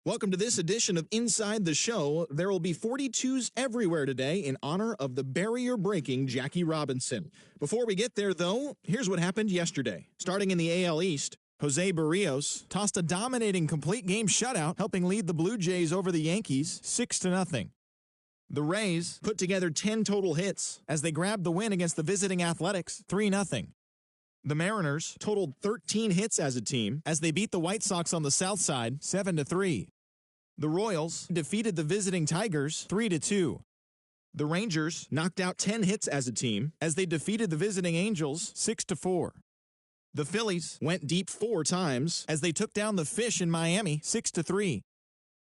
Welcome to this edition of Inside the Show. There will be 42s everywhere today in honor of the barrier-breaking Jackie Robinson. Before we get there, though, here's what happened yesterday. Starting in the AL East, Jose Barrios tossed a dominating complete game shutout, helping lead the Blue Jays over the Yankees 6-0. The Rays put together 10 total hits as they grabbed the win against the visiting Athletics 3-0. The Mariners totaled 13 hits as a team as they beat the White Sox on the south side 7-3. The Royals defeated the visiting Tigers 3-2. The Rangers knocked out 10 hits as a team as they defeated the visiting Angels 6-4. The Phillies went deep 4 times as they took down the Fish in Miami 6-3.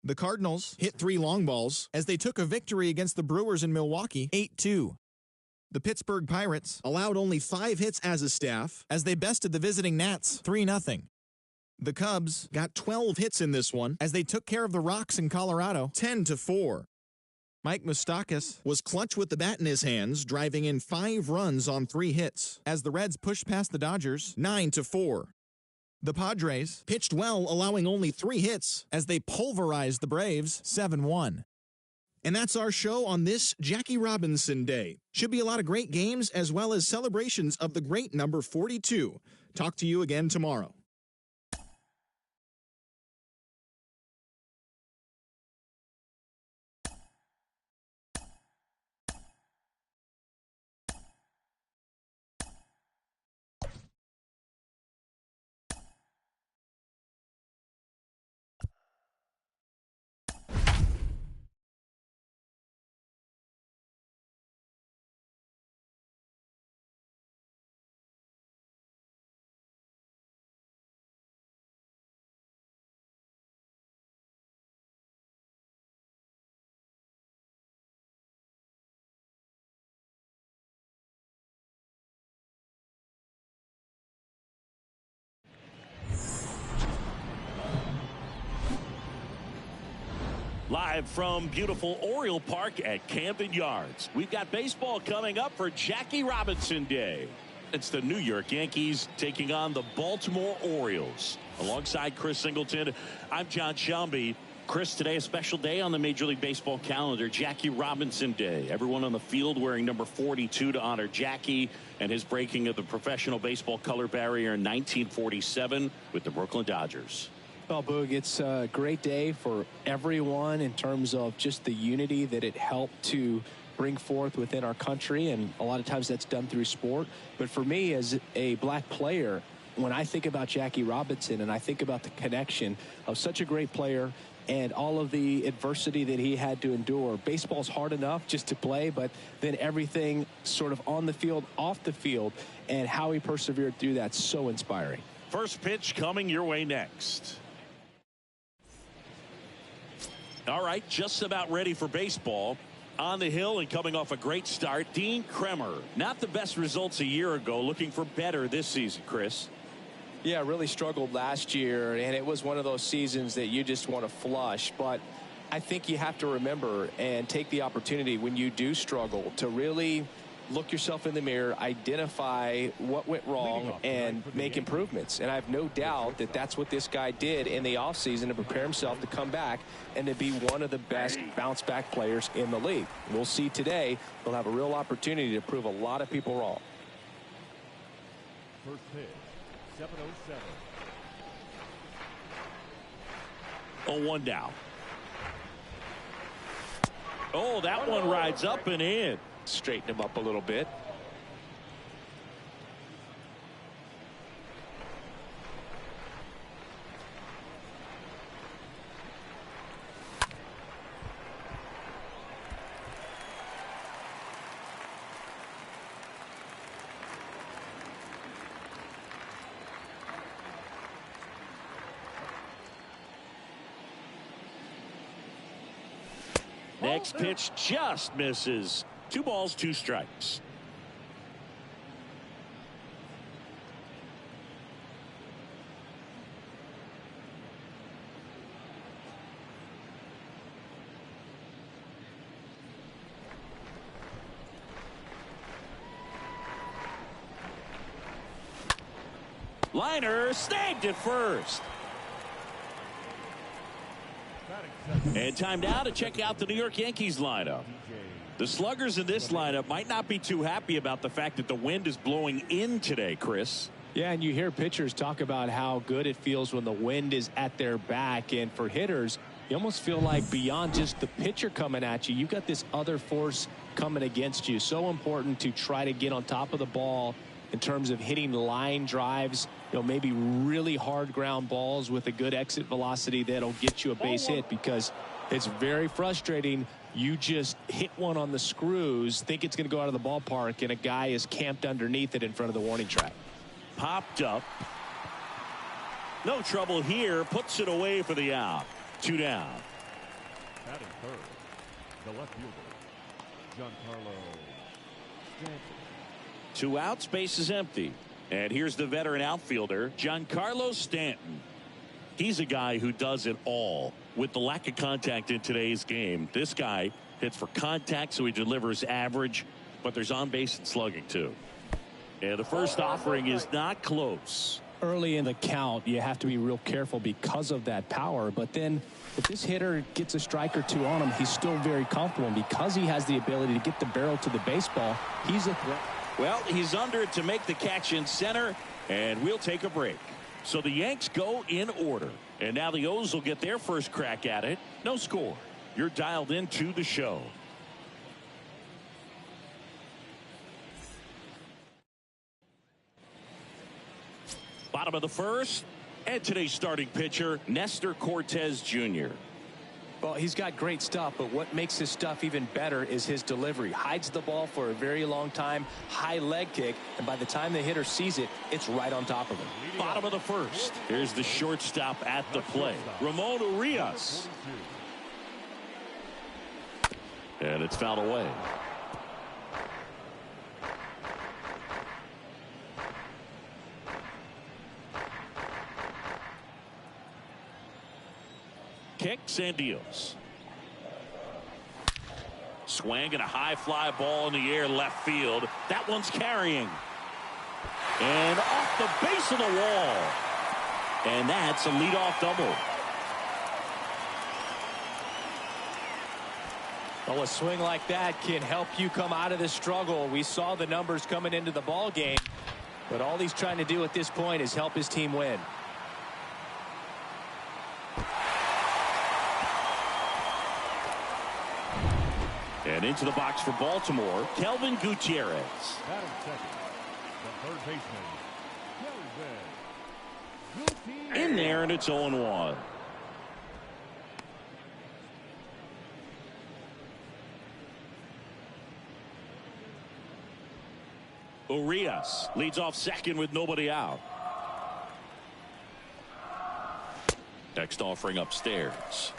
The Cardinals hit 3 long balls as they took a victory against the Brewers in Milwaukee 8-2. The Pittsburgh Pirates allowed only 5 hits as a staff as they bested the visiting Nats 3-0. The Cubs got 12 hits in this one as they took care of the Rocks in Colorado 10-4. Mike Moustakas was clutch with the bat in his hands, driving in 5 runs on 3 hits as the Reds pushed past the Dodgers 9-4. The Padres pitched well, allowing only 3 hits as they pulverized the Braves 7-1. And that's our show on this Jackie Robinson Day. Should be a lot of great games as well as celebrations of the great number 42. Talk to you again tomorrow. Live from beautiful Oriole Park at Camden Yards, we've got baseball coming up for Jackie Robinson Day. It's the New York Yankees taking on the Baltimore Orioles. Alongside Chris Singleton, I'm John Shelby. Chris, today a special day on the Major League Baseball calendar, Jackie Robinson Day. Everyone on the field wearing number 42 to honor Jackie and his breaking of the professional baseball color barrier in 1947 with the Brooklyn Dodgers. Well, Boog, it's a great day for everyone in terms of just the unity that it helped to bring forth within our country, and a lot of times that's done through sport. But for me, as a black player, when I think about Jackie Robinson and I think about the connection of such a great player and all of the adversity that he had to endure, baseball's hard enough just to play, but then everything sort of on the field, off the field, and how he persevered through that's so inspiring. First pitch coming your way next. All right, just about ready for baseball. On the hill and coming off a great start, Dean Kremer. Not the best results a year ago, looking for better this season, Chris. Yeah, really struggled last year, and it was one of those seasons that you just want to flush. But I think you have to remember and take the opportunity when you do struggle to really look yourself in the mirror, identify what went wrong, and make improvements. And I have no doubt that that's what this guy did in the offseason to prepare himself to come back and to be one of the best bounce-back players in the league. We'll see today. He'll have a real opportunity to prove a lot of people wrong. First pitch, 7:07. 0-1 down. Oh, that one rides up and in. Straighten him up a little bit. Next pitch just misses. 2 balls, 2 strikes. Liner snagged at first. And time now to check out the New York Yankees lineup. The sluggers in this lineup might not be too happy about the fact that the wind is blowing in today, Chris. Yeah, and you hear pitchers talk about how good it feels when the wind is at their back. And for hitters, you almost feel like beyond just the pitcher coming at you, you've got this other force coming against you. So important to try to get on top of the ball in terms of hitting line drives, maybe really hard ground balls with a good exit velocity that'll get you a base hit, because it's very frustrating. You just hit one on the screws, think it's going to go out of the ballpark, and a guy is camped underneath it in front of the warning track. Popped up. No trouble here. Puts it away for the out. 2 down. Batting third, the left fielder, Giancarlo Stanton. 2 outs, base is empty. And here's the veteran outfielder, Giancarlo Stanton. He's a guy who does it all. With the lack of contact in today's game, this guy hits for contact, so he delivers average, but there's on base and slugging too. And the first offering is not close. Early in the count, you have to be real careful because of that power. But then if this hitter gets a strike or two on him, he's still very comfortable. And because he has the ability to get the barrel to the baseball, he's a threat. Well, he's under it to make the catch in center, and we'll take a break. So the Yanks go in order. And now the O's will get their first crack at it. No score. You're dialed into the show. Bottom of the first, and today's starting pitcher, Nestor Cortez Jr. Well, he's got great stuff, but what makes his stuff even better is his delivery. Hides the ball for a very long time, high leg kick, and by the time the hitter sees it, it's right on top of him. Bottom of the first. Here's the shortstop at the plate, Ramon Urias. And it's fouled away. Kicks and deals. Swing and a high fly ball in the air left field. That one's carrying. And off the base of the wall. And that's a leadoff double. Well, a swing like that can help you come out of the struggle. We saw the numbers coming into the ball game, but all he's trying to do at this point is help his team win. And into the box for Baltimore, Kelvin Gutierrez. Batting second, the third baseman, Kelvin In there, and it's 0-1. Urias leads off second with nobody out. Next offering upstairs.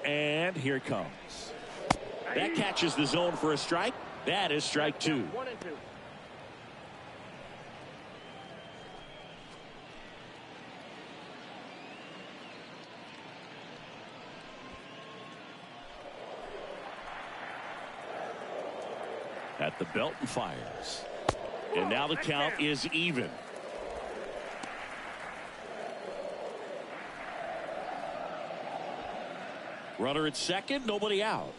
And here it comes. That catches the zone for a strike. That is strike 2. 1-2. At the belt and fires. And now the count is even. Runner at second, nobody out.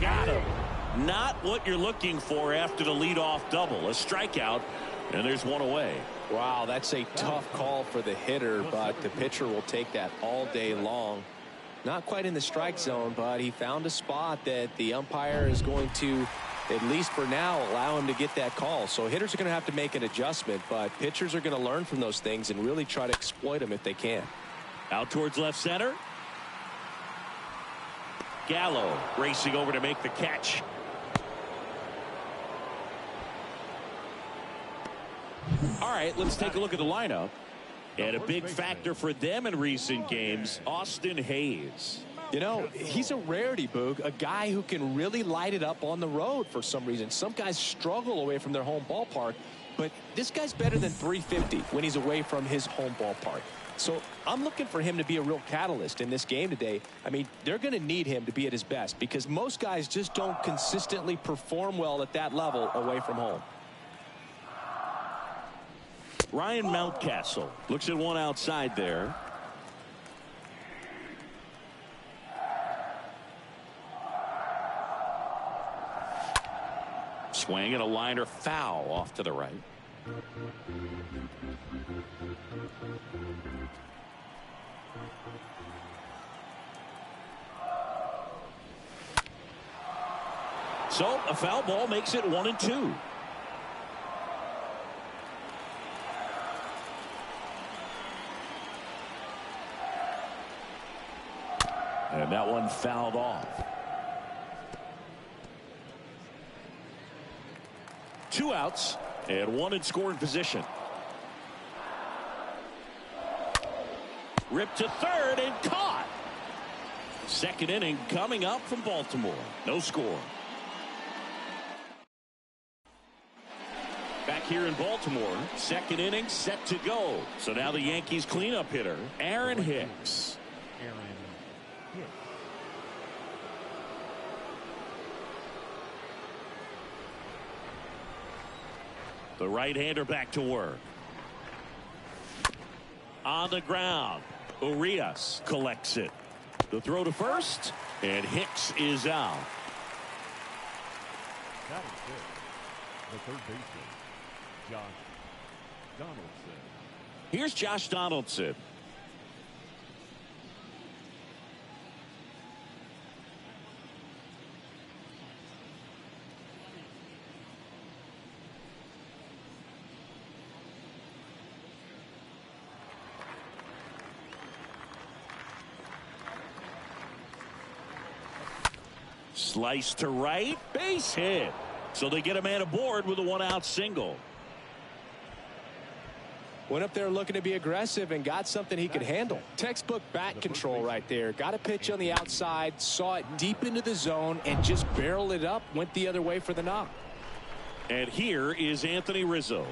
Got him. Not what you're looking for after the leadoff double. A strikeout, and there's one away. Wow, that's a tough call for the hitter, but the pitcher will take that all day long. Not quite in the strike zone, but he found a spot that the umpire is going to, at least for now, allow him to get that call. So hitters are going to have to make an adjustment, but pitchers are going to learn from those things and really try to exploit them if they can. Out towards left center. Gallo racing over to make the catch. All right, let's take a look at the lineup. And a big factor for them in recent games, Austin Hayes. You know, he's a rarity, Boog, a guy who can really light it up on the road for some reason. Some guys struggle away from their home ballpark, but this guy's better than 350 when he's away from his home ballpark. So I'm looking for him to be a real catalyst in this game today. I mean, they're going to need him to be at his best because most guys just don't consistently perform well at that level away from home. Ryan Mountcastle looks at one outside there. Swing and a liner foul off to the right. So a foul ball makes it 1-2. And that one fouled off. 2 outs and 1 in scoring position. Ripped to third and caught. Second inning coming up from Baltimore. No score. Back here in Baltimore, second inning set to go. So now the Yankees cleanup hitter, Aaron Hicks. The right-hander back to work. On the ground, Urias collects it. The throw to first, and Hicks is out. That is good. The third baseman, Josh Donaldson. Here's Josh Donaldson. Slice to right, base hit. So they get a man aboard with a 1-out single. Went up there looking to be aggressive and got something he could handle. Textbook bat control right there. Got a pitch on the outside, saw it deep into the zone, and just barreled it up, went the other way for the knock. And here is Anthony Rizzo.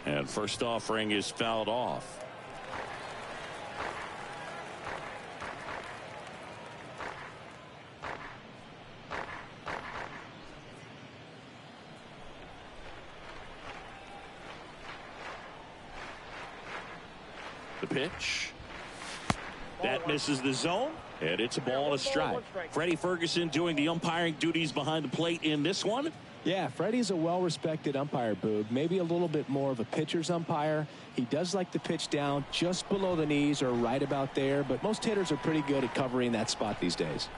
And first offering is fouled off. The pitch. That misses the zone, and it's a ball and a strike. Freddie Ferguson doing the umpiring duties behind the plate in this one. Yeah, Freddie's a well-respected umpire, Boog. Maybe a little bit more of a pitcher's umpire. He does like the pitch down just below the knees or right about there, but most hitters are pretty good at covering that spot these days.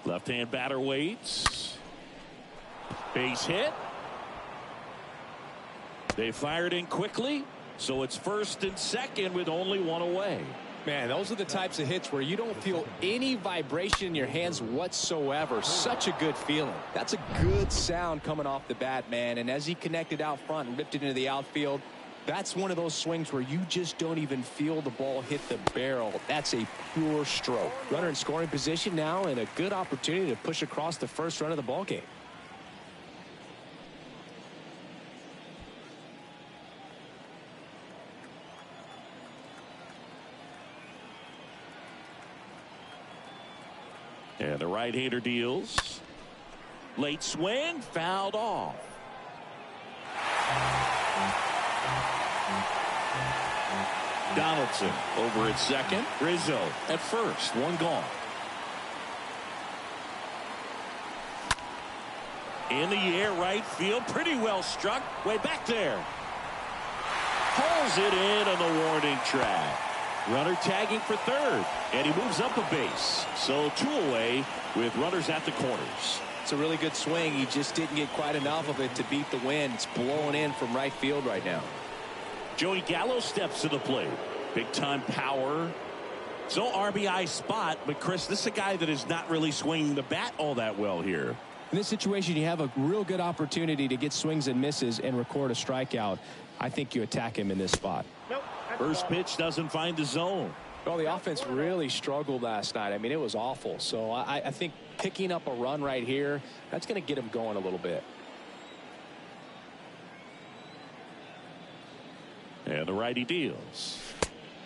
Left-hand batter waits. Base hit. They fired in quickly, so it's first and second with only 1 away. Man, those are the types of hits where you don't feel any vibration in your hands whatsoever. Such a good feeling. That's a good sound coming off the bat, man. And as he connected out front and ripped it into the outfield, that's one of those swings where you just don't even feel the ball hit the barrel. That's a pure stroke. Runner in scoring position now and a good opportunity to push across the first run of the ball game. And the right-hander deals. Late swing, fouled off. Donaldson over at second. Rizzo at first. 1 gone. In the air, right field. Pretty well struck. Way back there. Pulls it in on the warning track. Runner tagging for third. And he moves up a base. So 2 away with runners at the corners. It's a really good swing. He just didn't get quite enough of it to beat the wind. It's blowing in from right field right now. Joey Gallo steps to the plate. Big time power. So RBI spot, but Chris, this is a guy that is not really swinging the bat all that well here. In this situation, you have a real good opportunity to get swings and misses and record a strikeout. I think you attack him in this spot. First pitch doesn't find the zone. Well, the offense really struggled last night. I mean, it was awful. So I think picking up a run right here, that's going to get him going a little bit. And the righty deals.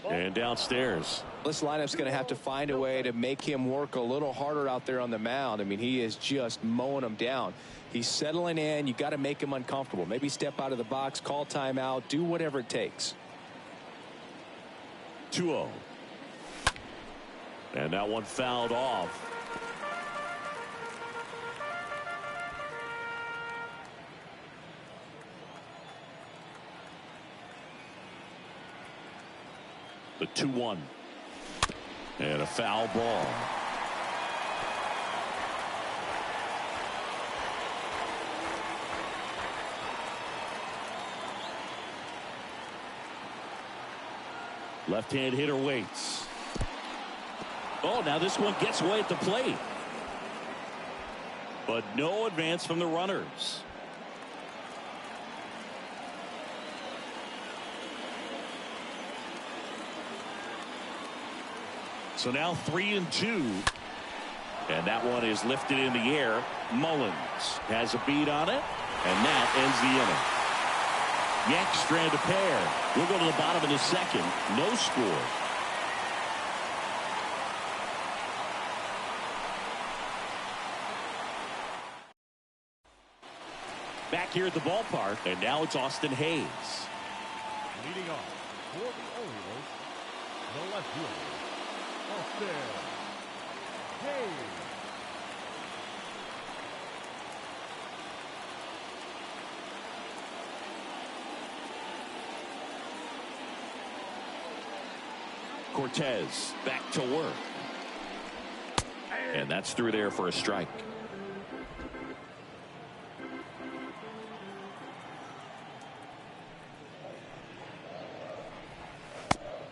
And downstairs. This lineup's going to have to find a way to make him work a little harder out there on the mound. I mean, he is just mowing them down. He's settling in. You got to make him uncomfortable. Maybe step out of the box, call timeout, do whatever it takes. 2-0. And that one fouled off. The 2-1. And a foul ball. Left-hand hitter waits. Oh, now this one gets away at the plate. But no advance from the runners. So now 3-2. And that one is lifted in the air. Mullins has a beat on it. And that ends the inning. Yanks strand a pair. We'll go to the bottom of the second. No score. Back here at the ballpark. And now it's Austin Hayes. Leading off for the Orioles, the left fielder, Austin Hayes. Cortez back to work. And that's through there for a strike.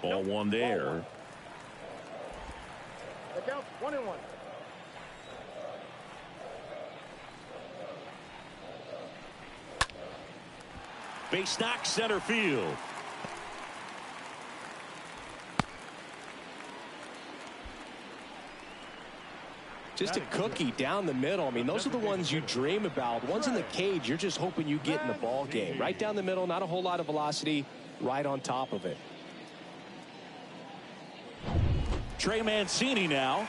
Ball one there. The count 1-1. Base knock center field. Just a cookie down the middle. I mean, those are the ones you dream about. Ones in the cage, you're just hoping you get in the ball game. Right down the middle, not a whole lot of velocity, right on top of it. Trey Mancini now.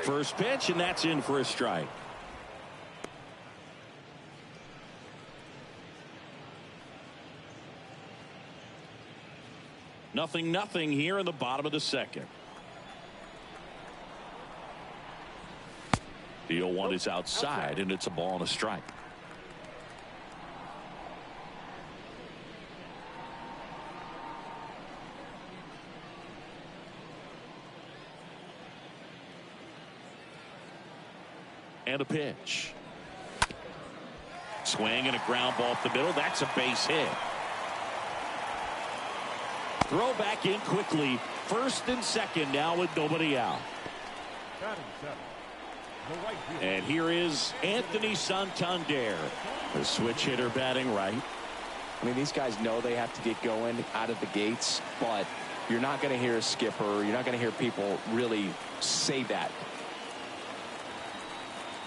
First pitch, and that's in for a strike. Nothing here in the bottom of the second. The 0-1 is outside, and it's a ball and a strike. And a pitch. Swing and a ground ball up the middle. That's a base hit. Throw back in quickly. First and second now with nobody out. And here is Anthony Santander, the switch hitter batting right. I mean, these guys know they have to get going out of the gates, but you're not going to hear a skipper. You're not going to hear people really say that.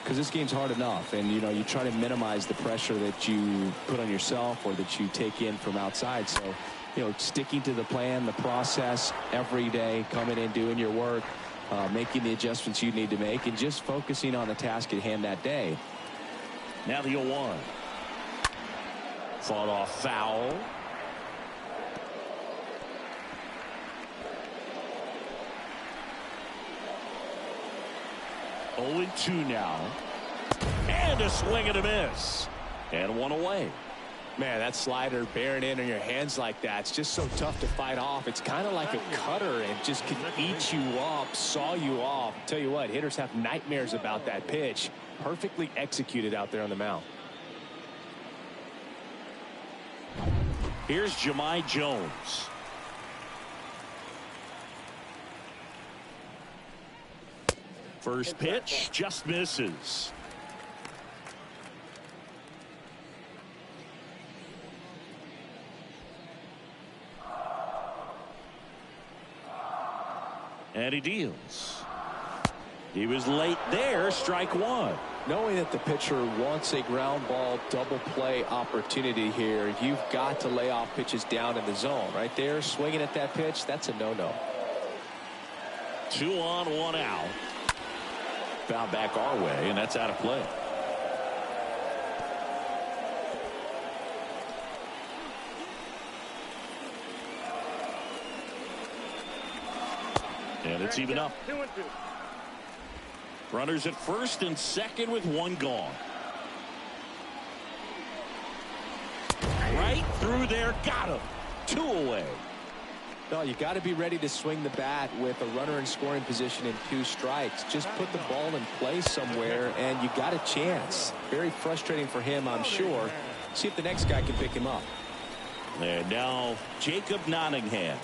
Because this game's hard enough, and you try to minimize the pressure that you put on yourself or that you take in from outside. So sticking to the plan, the process every day, coming in, doing your work, making the adjustments you need to make, and just focusing on the task at hand that day. Now the 0-1. Fought off foul. Oh, 0-2 now. And a swing and a miss. And one away. Man, that slider bearing in on your hands like that, it's just so tough to fight off. It's kind of like a cutter and just can eat you up, saw you off. Tell you what, hitters have nightmares about that pitch. Perfectly executed out there on the mound. Here's Jahmai Jones. First pitch just misses. And he deals. He was late there, strike one. Knowing that the pitcher wants a ground ball double play opportunity here, you've got to lay off pitches down in the zone. Right there, swinging at that pitch, that's a no-no. 2 on, 1 out. Foul back our way, and that's out of play. And it's even up. 2-2. Runners at first and second with 1 gone. Right through there, got him. 2 away. No, you got to be ready to swing the bat with a runner in scoring position and 2 strikes. Just put the ball in play somewhere and you got a chance. Very frustrating for him, I'm sure. See if the next guy can pick him up. And now Jacob Nottingham.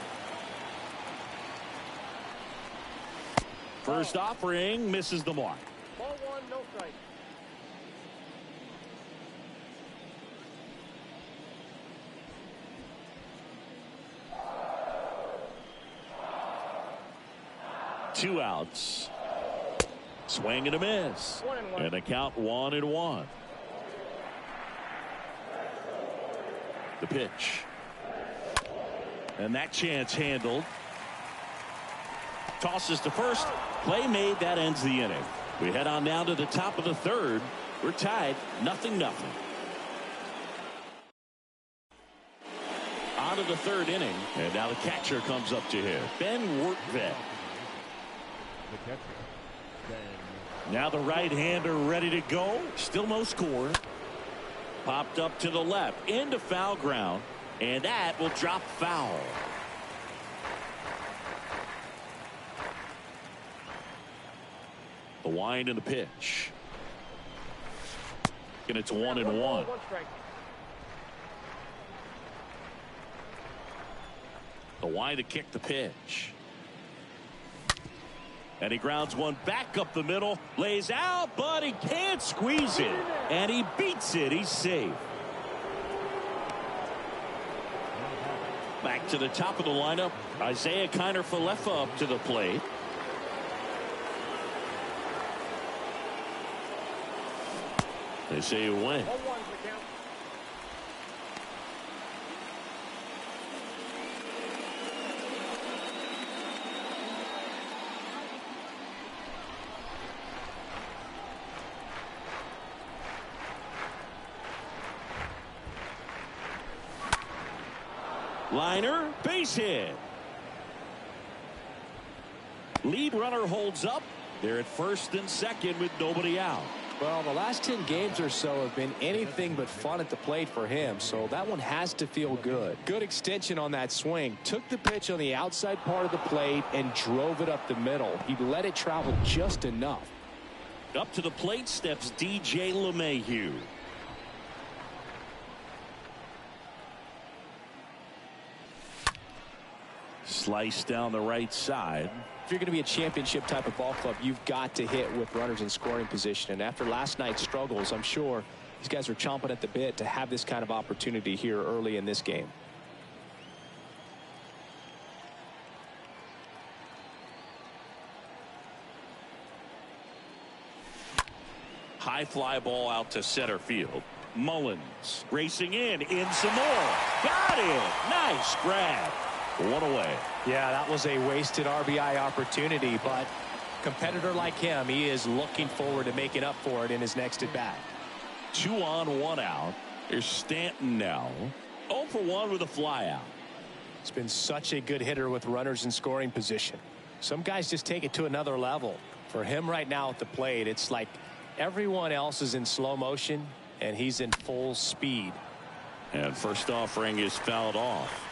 First offering misses the mark. Ball 1, no strike. Two outs. Swing and a miss. 1-1. And a count 1-1. The pitch. And that chance handled. Tosses to first. Play made. That ends the inning. We head on down to the top of the third. We're tied 0-0. On to the third inning. And now the catcher comes up to him. Ben Workvet. The catcher, Ben. Now the right-hander ready to go. Still no score. Popped up to the left. Into foul ground. And that will drop foul. The wind and the pitch. And it's 1-1. 1 strike. The wind to kick the pitch. And he grounds one back up the middle. Lays out, but he can't squeeze it. And he beats it. He's safe. Back to the top of the lineup. Isaiah Kiner-Falefa up to the plate. They say you win. 0-1's the count. Liner, base hit. Lead runner holds up. They're at first and second with nobody out. Well, the last 10 games or so have been anything but fun at the plate for him, so that one has to feel good. Good extension on that swing. Took the pitch on the outside part of the plate and drove it up the middle. He let it travel just enough. Up to the plate steps DJ LeMahieu. Slice down the right side. If you're going to be a championship type of ball club, you've got to hit with runners in scoring position. And after last night's struggles, I'm sure these guys are chomping at the bit to have this kind of opportunity here early in this game. High fly ball out to center field. Mullins racing in some more. Got it. Nice grab. 1 away. Yeah, that was a wasted RBI opportunity, but competitor like him, he is looking forward to making up for it in his next at bat. 2 on, 1 out. Here's Stanton now. 0 for 1 with a fly out. It's been such a good hitter with runners in scoring position. Some guys just take it to another level. For him right now at the plate, it's like everyone else is in slow motion and he's in full speed. And first offering is fouled off.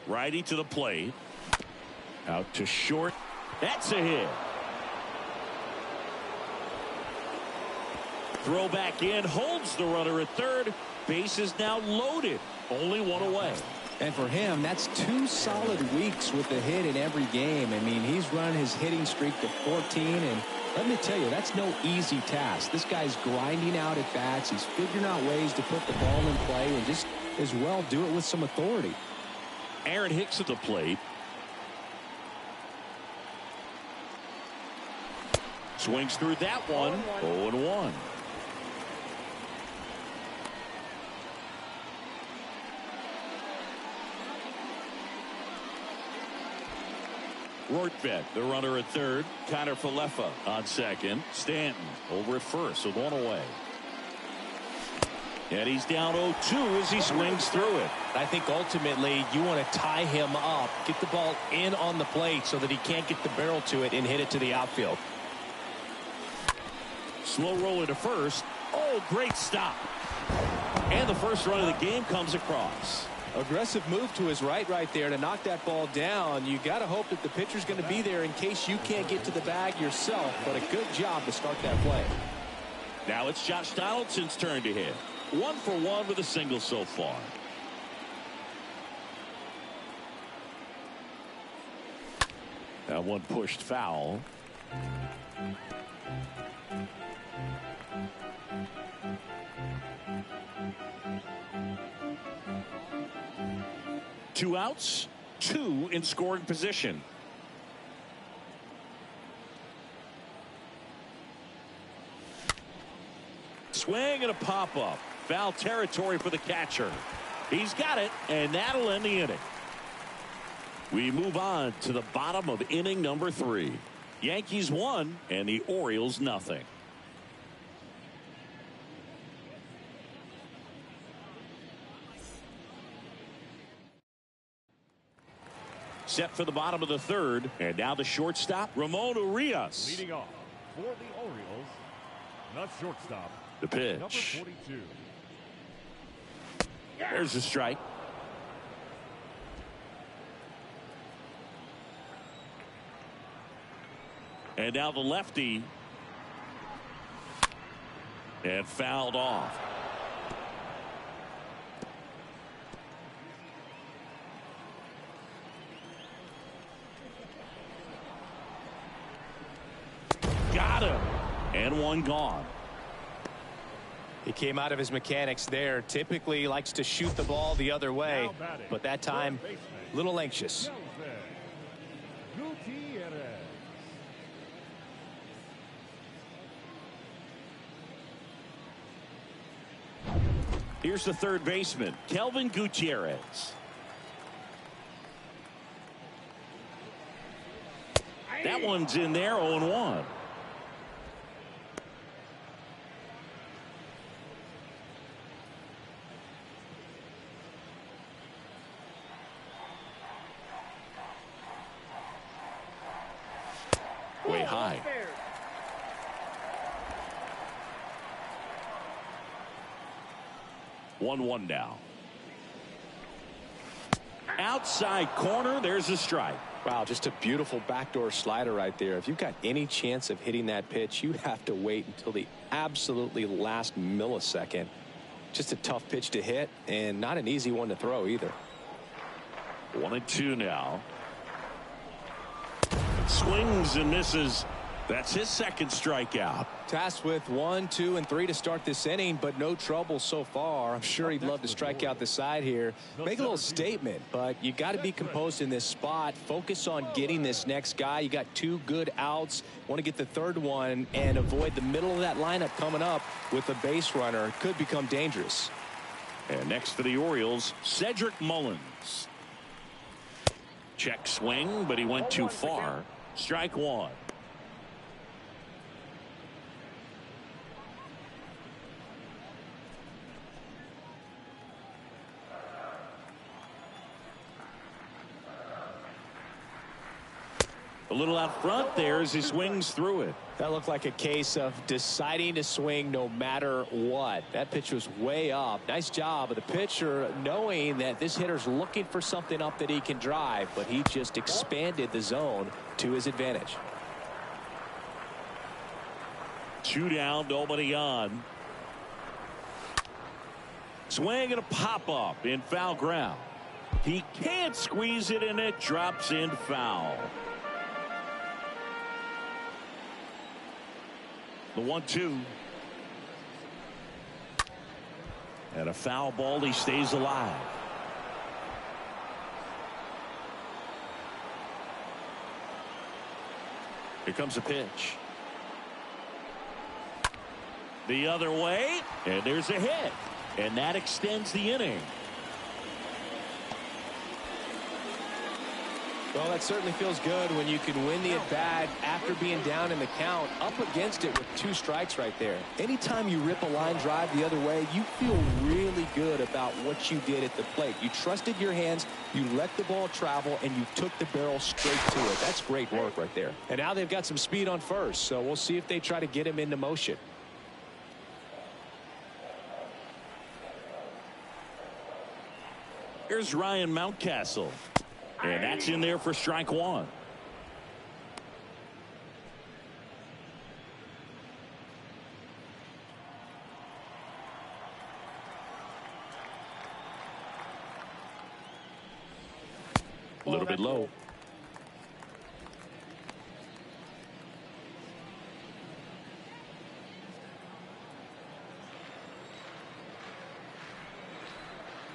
Righty to the plate. Out to short. That's a hit. Throw back in. Holds the runner at third. Base is now loaded. Only one away. And for him, that's 2 solid weeks with a hit in every game. I mean, he's run his hitting streak to 14. And let me tell you, that's no easy task. This guy's grinding out at bats. He's figuring out ways to put the ball in play and just as well do it with some authority. Aaron Hicks at the plate. Swings through that one. 0-1. Rortvedt, the runner at third. Connor Falefa on second. Stanton over at first with one away. And he's down 0-2 as he swings through it. I think ultimately you want to tie him up, get the ball in on the plate so that he can't get the barrel to it and hit it to the outfield. Slow roller to first. Oh, great stop. And the first run of the game comes across. Aggressive move to his right there to knock that ball down. You got to hope that the pitcher's going to be there in case you can't get to the bag yourself. But a good job to start that play. Now it's Josh Donaldson's turn to hit. 1 for 1 with a single so far. That one pushed foul. Two outs, 2 in scoring position. Swing and a pop-up. Foul territory for the catcher. He's got it, and that'll end the inning. We move on to the bottom of inning number 3. Yankees 1 and the Orioles nothing. Set for the bottom of the 3rd, and now the shortstop, Ramon Urias. Leading off for the Orioles, the shortstop, The pitch. number 42. There's a strike. And now the lefty. And fouled off. Got him. And one gone. He came out of his mechanics there. Typically likes to shoot the ball the other way, but that time a little anxious. Gutierrez. Here's the third baseman, Kelvin Gutierrez. That one's in there, 0-1. Way high. 1-1 now. Outside corner, there's a strike. Wow, just a beautiful backdoor slider right there. If you've got any chance of hitting that pitch, you have to wait until the absolutely last millisecond. Just a tough pitch to hit and not an easy one to throw either. 1-2 now. Swings and misses. That's his second strikeout. Tasked with 1, 2, and 3 to start this inning, but no trouble so far. I'm sure he'd love to strike out the side here. Make a little statement, but you got to be composed in this spot. Focus on getting this next guy. You got 2 good outs. Want to get the third one and avoid the middle of that lineup coming up with a base runner. It could become dangerous. And next for the Orioles, Cedric Mullins. Check swing, but he went too far. Strike 1. A little out front there as he swings through it. That looked like a case of deciding to swing no matter what. That pitch was way up. Nice job of the pitcher knowing that this hitter's looking for something up that he can drive, but he just expanded the zone to his advantage. 2 down, nobody on. Swing and a pop-up in foul ground. He can't squeeze it, and it drops in foul. The 1-2. And a foul ball. He stays alive. Here comes a pitch. The other way, and there's a hit. And that extends the inning. Well, that certainly feels good when you can win the at-bat after being down in the count, up against it with 2 strikes right there. Anytime you rip a line drive the other way, you feel really good about what you did at the plate. You trusted your hands, you let the ball travel, and you took the barrel straight to it. That's great work right there. And now they've got some speed on first, so we'll see if they try to get him into motion. Here's Ryan Mountcastle. And that's in there for strike 1. A little bit low.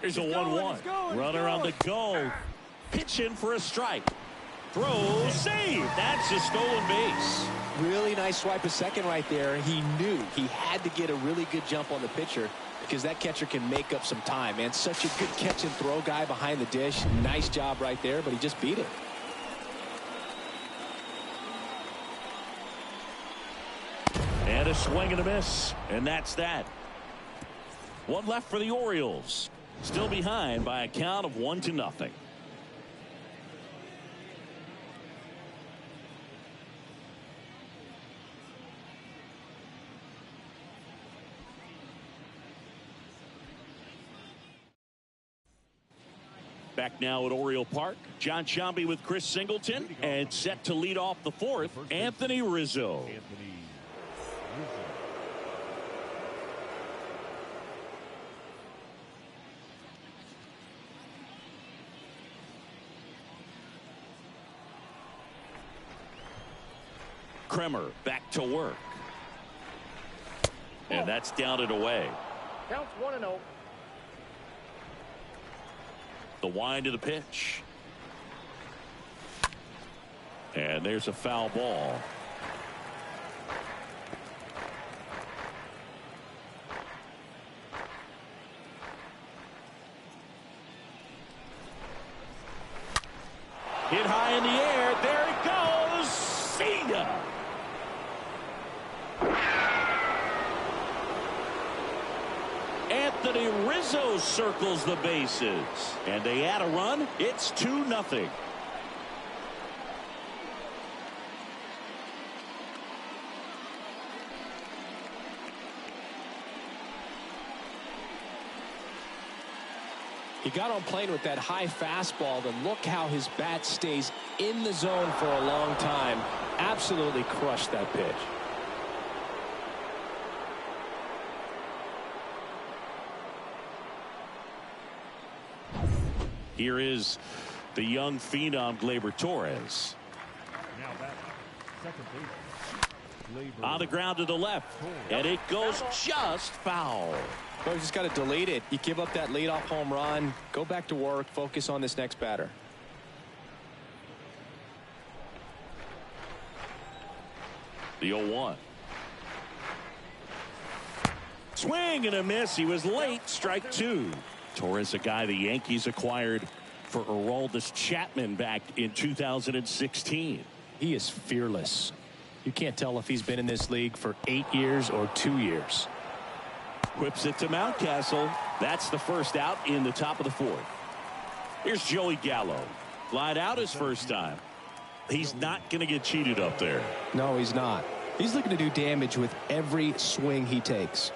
Here's a 1-1. Runner on the go. Pitch in for a strike. Throw, save. That's a stolen base. Really nice swipe of second right there. He knew he had to get a really good jump on the pitcher because that catcher can make up some time, man. Such a good catch and throw guy behind the dish. Nice job right there, but he just beat it. And a swing and a miss. And that's that. 1 left for the Orioles. Still behind by a count of 1-0. Back now at Oriole Park. John Sciambi with Chris Singleton. And set to lead off the 4th, Anthony Rizzo. Kremer back to work. And that's down and away. Counts 1-0. The wind of the pitch. And there's a foul ball. Hit high in the air. There it goes. See ya. Anthony Rizzo circles the bases. And they add a run. It's 2-0. He got on plane with that high fastball, and look how his bat stays in the zone for a long time. Absolutely crushed that pitch. Here is the young phenom Gleyber Torres. Now back, second base. On the ground to the left, and it goes just foul. Well, you just got to delete it. You give up that leadoff home run, go back to work, focus on this next batter. The 0-1. Swing and a miss. He was late. Strike 2. Torres, a guy the Yankees acquired for Aroldis Chapman back in 2016. He is fearless. You can't tell if he's been in this league for 8 years or 2 years. Whips it to Mountcastle. That's the first out in the top of the 4th. Here's Joey Gallo. Flied out his first time. He's not going to get cheated up there. No, he's not. He's looking to do damage with every swing he takes.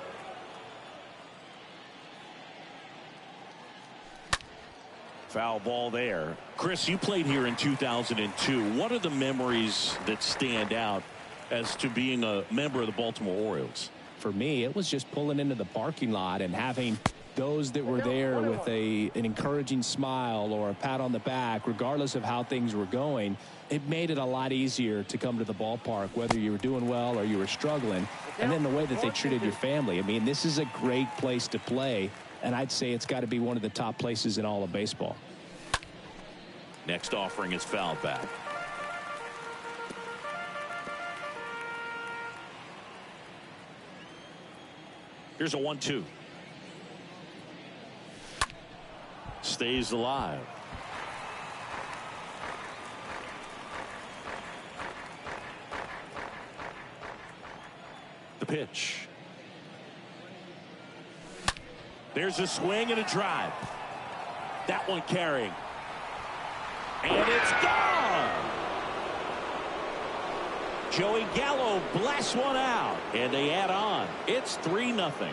Foul ball there. Chris, you played here in 2002. What are the memories that stand out as to being a member of the Baltimore Orioles? For me, it was just pulling into the parking lot and having those that were there with an encouraging smile or a pat on the back, regardless of how things were going. It made it a lot easier to come to the ballpark, whether you were doing well or you were struggling. And then the way that they treated your family. I mean, this is a great place to play, and I'd say it's got to be one of the top places in all of baseball. Next offering is fouled back. Here's a 1-2. Stays alive. The pitch. There's a swing and a drive. That one carrying. And it's gone. Joey Gallo blasts one out, and they add on. It's 3-0.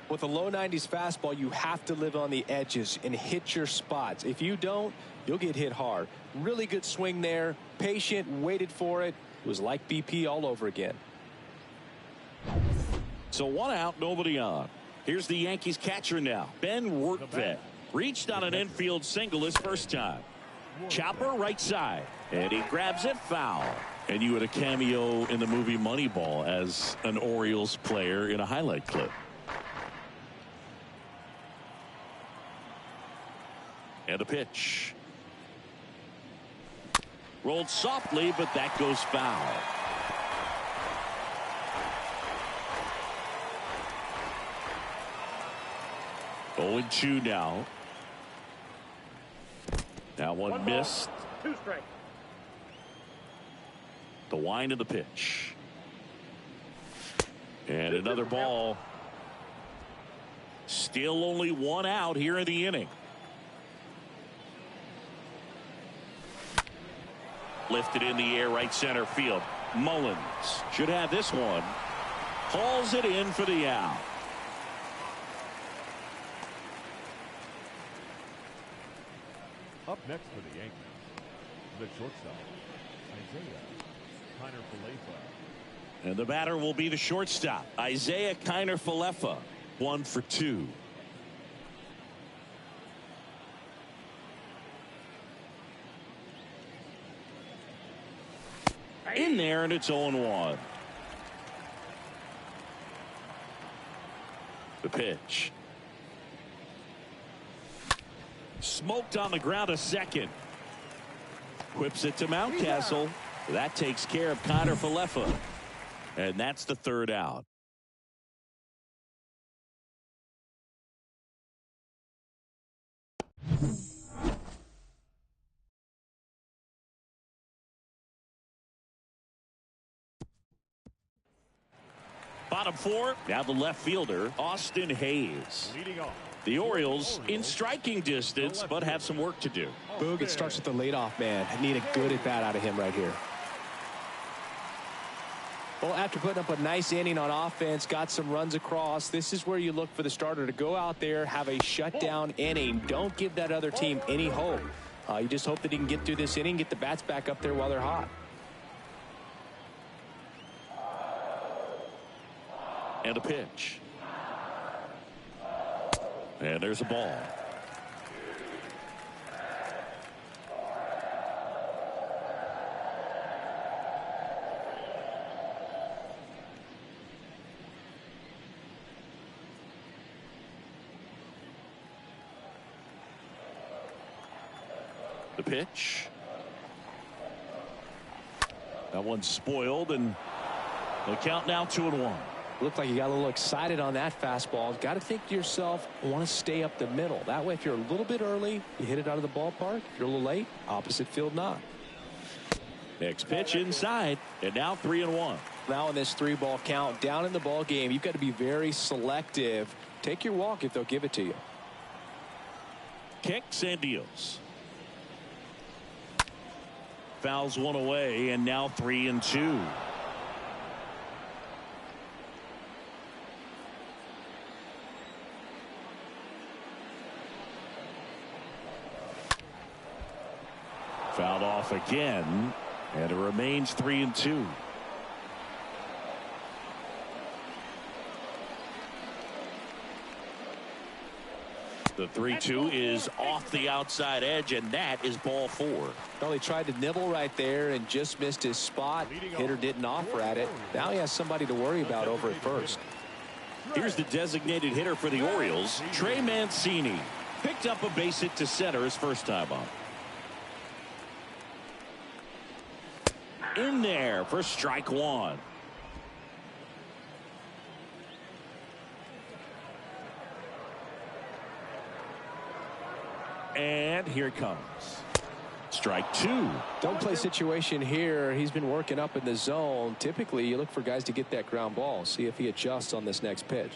With a low 90s fastball, you have to live on the edges and hit your spots. If you don't, you'll get hit hard. Really good swing there. Patient, waited for it. It was like BP all over again. So 1 out, nobody on. Here's the Yankees catcher now, Ben Workvet. Reached on an infield single his first time. Chopper right side, and he grabs it foul. And you had a cameo in the movie Moneyball as an Orioles player in a highlight clip. And a pitch. Rolled softly, but that goes foul. Oh, 0-2 now. That one missed. 2 strikes. The wind of the pitch. And another ball. Still only 1 out here in the inning. Lifted in the air, right center field. Mullins should have this one. Hauls it in for the out. Up next for the Yankees, the shortstop, Isaiah Kiner-Falefa. And the batter will be the shortstop, Isaiah Kiner-Falefa. 1 for 2. In there, and it's 0-1. The pitch. Smoked on the ground a second. Whips it to Mountcastle. That takes care of Kiner-Falefa. And that's the 3rd out. Bottom 4, now the left fielder, Austin Hayes. Leading off, The Orioles in striking distance, but have some work to do. Boog, it starts with the leadoff man. I need a good at bat out of him right here. Well, after putting up a nice inning on offense, got some runs across, this is where you look for the starter to go out there, have a shutdown inning. Don't give that other team any hope. You just hope that he can get through this inning, get the bats back up there while they're hot. And a pitch. And there's a ball. The pitch. That one's spoiled, and the count now 2-1. Looked like you got a little excited on that fastball. Got to think to yourself, I want to stay up the middle. That way, if you're a little bit early, you hit it out of the ballpark. If you're a little late, opposite field knock. Next pitch inside, and now 3-1. Now in this 3-ball count, down in the ball game, you've got to be very selective. Take your walk if they'll give it to you. Kicks and deals. Fouls one away, and now 3-2. Fouled off again, and it remains 3-2. The 3-2 is off the outside edge, and that is ball 4. Well, he tried to nibble right there and just missed his spot. Hitter didn't offer at it. Now he has somebody to worry about over at first. Here's the designated hitter for the Orioles, Trey Mancini. Picked up a base hit to center his first time up. In there for strike 1. And here it comes. Strike 2. Don't play situation here. He's been working up in the zone. Typically, you look for guys to get that ground ball. See if he adjusts on this next pitch.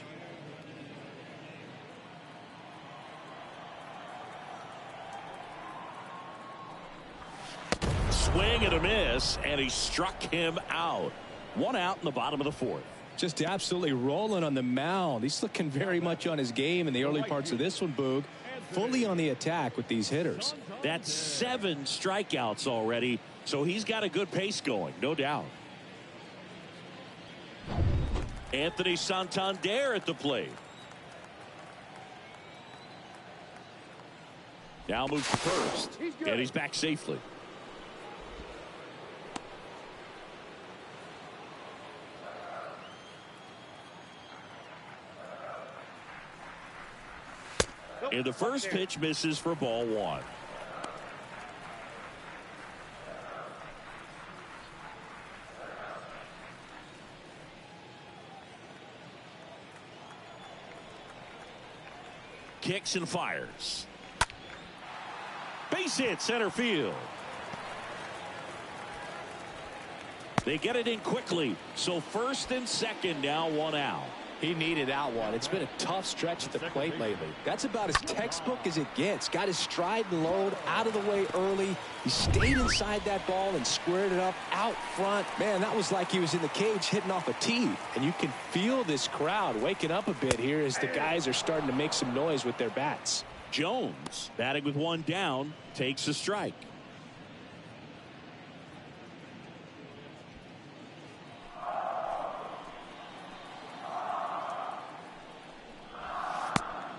Swing and a miss, and he struck him out. 1 out in the bottom of the 4th. Just absolutely rolling on the mound. He's looking very much on his game in the early parts of this one, Boog. Fully on the attack with these hitters. That's 7 strikeouts already, so he's got a good pace going, no doubt. Anthony Santander at the plate. Now moves to first, and he's back safely. And the first pitch misses for ball 1. Kicks and fires. Base hit center field. They get it in quickly. So first and second now 1 out. He needed that one. It's been a tough stretch at the plate lately. That's about as textbook as it gets. Got his stride and load out of the way early. He stayed inside that ball and squared it up out front. Man, that was like he was in the cage hitting off a tee. And you can feel this crowd waking up a bit here as the guys are starting to make some noise with their bats. Jones, batting with 1 down, takes a strike.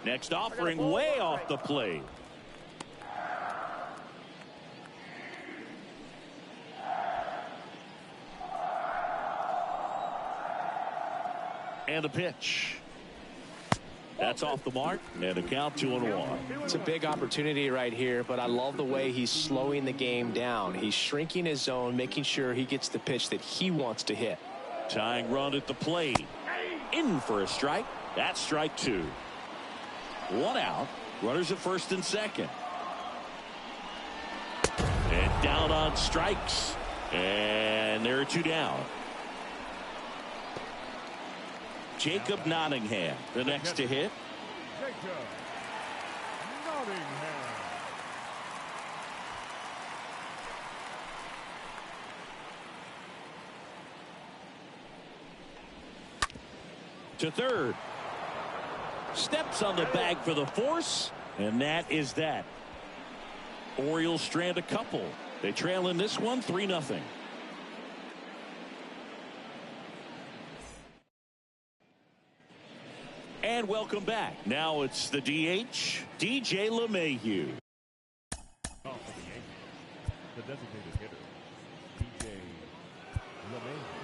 Next offering way off the plate. And a pitch. That's off the mark, and a count 2-1. It's a big opportunity right here, but I love the way he's slowing the game down. He's shrinking his zone, making sure he gets the pitch that he wants to hit. Tying run at the plate. In for a strike. That's strike 2. 1 out. Runners at first and second. And down on strikes. And there are 2 down. Jacob Nottingham, the next to hit. Jacob Nottingham. To third. Steps on the bag for the force, and that is that. Orioles strand a couple. They trail in this one 3-0. And welcome back. Now it's the DH, DJ LeMahieu. Off of the Yankees, the designated hitter, DJ LeMahieu.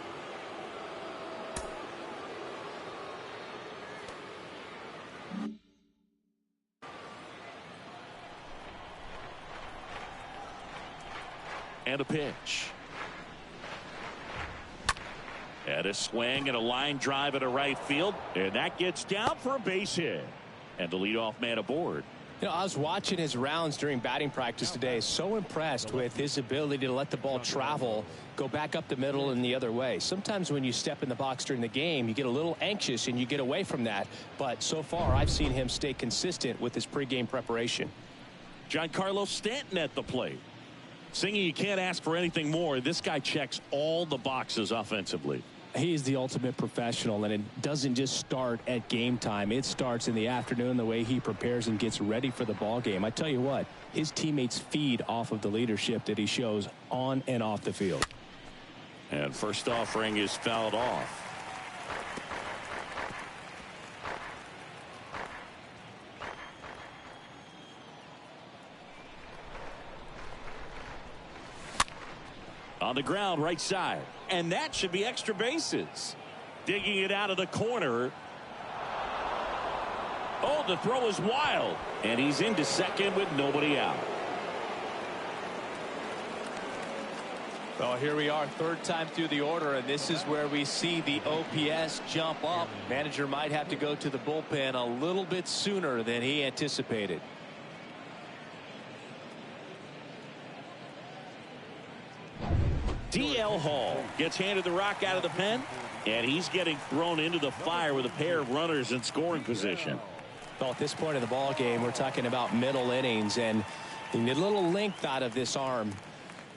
And a pitch. And a swing and a line drive at a right field. And that gets down for a base hit. And the leadoff man aboard. You know, I was watching his rounds during batting practice today. So impressed with his ability to let the ball travel, go back up the middle and the other way. Sometimes when you step in the box during the game, you get a little anxious and you get away from that. But so far, I've seen him stay consistent with his pregame preparation. Giancarlo Stanton at the plate. Singing, you can't ask for anything more. This guy checks all the boxes offensively. He's the ultimate professional, and it doesn't just start at game time. It starts in the afternoon, the way he prepares and gets ready for the ball game. I tell you what, his teammates feed off of the leadership that he shows on and off the field. And first offering is fouled off. On the ground, right side. And that should be extra bases. Digging it out of the corner. Oh, the throw is wild. And he's into second with nobody out. Well, here we are, third time through the order, and this is where we see the OPS jump up. Manager might have to go to the bullpen a little bit sooner than he anticipated. DL Hall gets handed the rock out of the pen, and he's getting thrown into the fire with a pair of runners in scoring position. Well, at this point in the ball game, we're talking about middle innings, and you need a little length out of this arm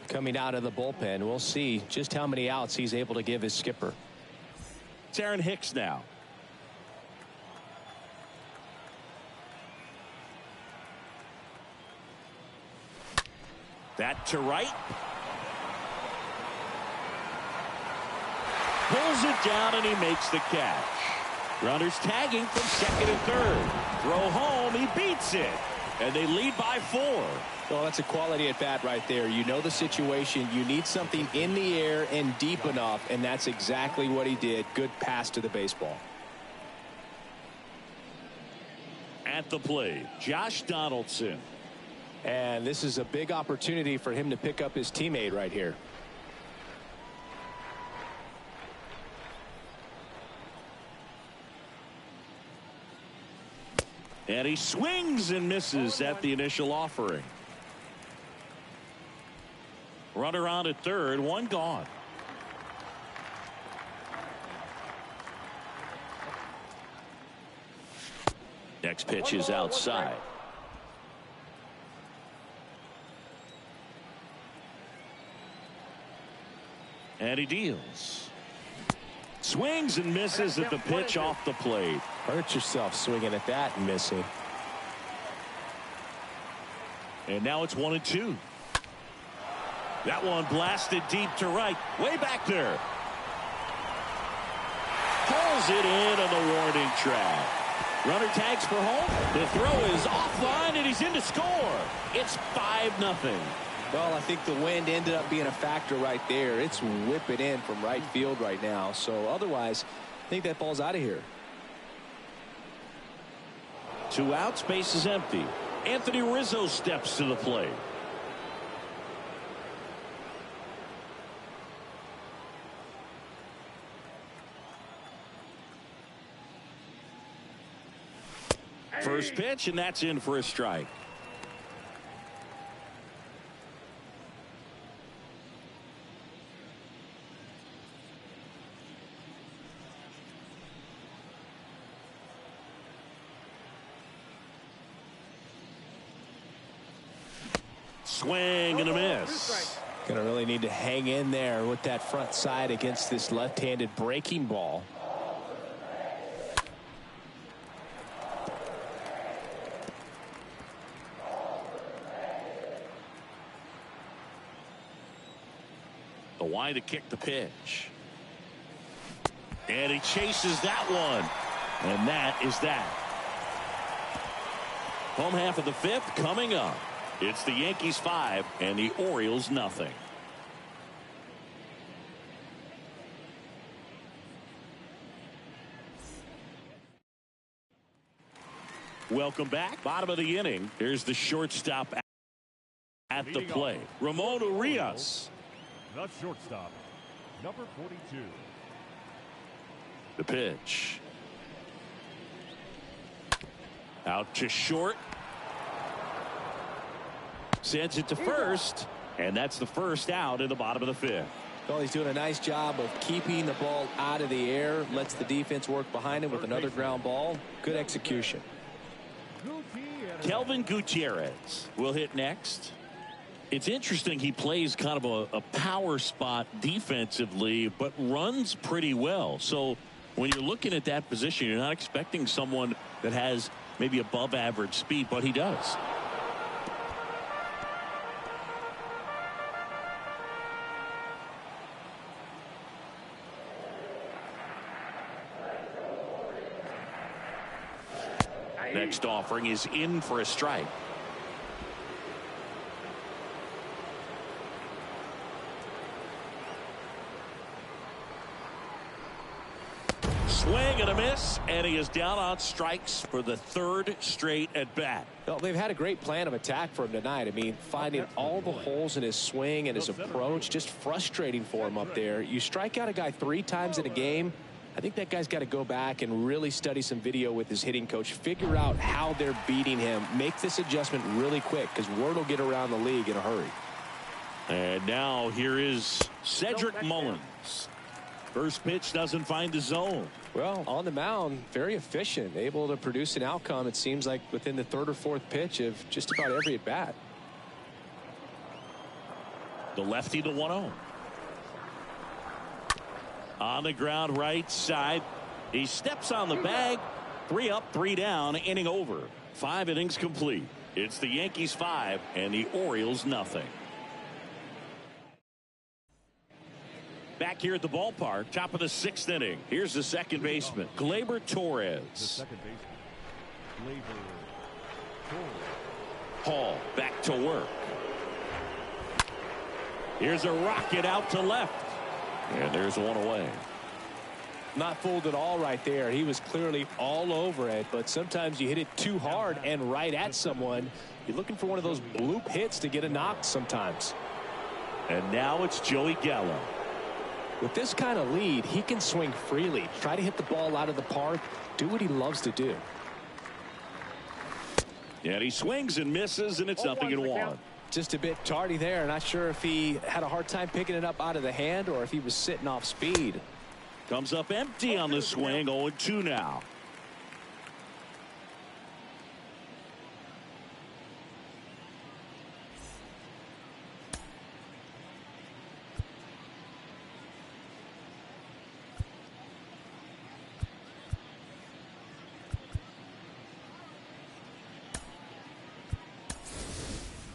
coming out of the bullpen. We'll see just how many outs he's able to give his skipper. It's Aaron Hicks now. That to right. Pulls it down and he makes the catch. Runners tagging from second and third. Throw home, he beats it. And they lead by 4. Well, that's a quality at bat right there. You know the situation. You need something in the air and deep enough, and that's exactly what he did. Good pass to the baseball. At the plate, Josh Donaldson. And this is a big opportunity for him to pick up his teammate right here. And he swings and misses at the initial offering. Runner on at third, one gone. Next pitch is outside. And he deals. Swings and misses at the pitch off the plate. Hurt yourself swinging at that and missing. And now it's 1-2. That one blasted deep to right. Way back there. Pulls it in on the warning track. Runner tags for home. The throw is offline and he's in to score. It's 5-0. Well, I think the wind ended up being a factor right there. It's whipping in from right field right now. So otherwise, I think that ball's out of here. 2 outs, base is empty. Anthony Rizzo steps to the plate. First pitch, and that's in for a strike. Swing and a miss. Gonna really need to hang in there with that front side against this left-handed breaking ball. The wide to kick the pitch. And he chases that one. And that is that. Home half of the 5th coming up. It's the Yankees 5 and the Orioles nothing. Welcome back. Bottom of the inning. Here's the shortstop at the plate. Ramon Urias. The shortstop, number 42. The pitch. Out to short. Sends it to first, and that's the first out in the bottom of the fifth. Well, he's doing a nice job of keeping the ball out of the air. Lets the defense work behind him with another ground ball. Good execution. Kelvin Gutierrez will hit next. It's interesting, he plays kind of a power spot defensively, but runs pretty well. So when you're looking at that position, you're not expecting someone that has maybe above average speed, but he does. Next offering is in for a strike. Swing and a miss, and he is down on strikes for the third straight at bat. Well, they've had a great plan of attack for him tonight. I mean, finding all the holes in his swing and his approach, just frustrating for him up there. You strike out a guy 3 times in a game, I think that guy's got to go back and really study some video with his hitting coach, figure out how they're beating him, make this adjustment really quick, because word will get around the league in a hurry. And now here is Cedric Mullins. First pitch doesn't find the zone. Well, on the mound, very efficient, able to produce an outcome, it seems like, within the 3rd or 4th pitch of just about every at bat. The lefty to 1-0. On the ground right side. He steps on the bag. 3 up, 3 down, inning over. 5 innings complete. It's the Yankees 5 and the Orioles nothing. Back here at the ballpark, top of the 6th inning. Here's the second baseman, Gleyber Torres. The second baseman, Gleyber Torres. Hall back to work. Here's a rocket out to left. And there's one away. Not fooled at all right there. He was clearly all over it, but sometimes you hit it too hard and right at someone. You're looking for one of those bloop hits to get a knock sometimes. And now it's Joey Gallo. With this kind of lead, he can swing freely, try to hit the ball out of the park, do what he loves to do. And he swings and misses, and it's 0-1. Just a bit tardy there. Not sure if he had a hard time picking it up out of the hand or if he was sitting off speed. Comes up empty on the swing. 0-2 now.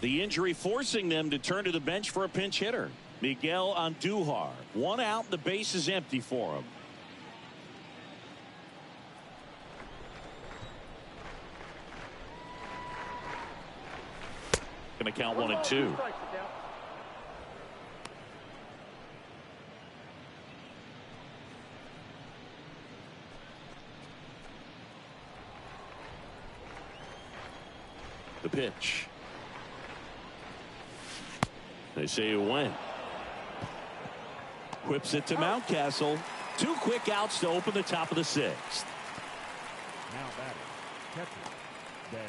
The injury forcing them to turn to the bench for a pinch hitter. Miguel Andujar. 1 out, the base is empty for him. Going to count 1-2. The pitch. They say it went. Whips it to Mountcastle. 2 quick outs to open the top of the 6th. Now batting, catcher, Ben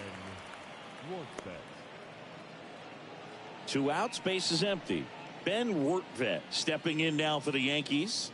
Rortvedt. 2 outs, base is empty. Ben Rortvedt stepping in now for the Yankees.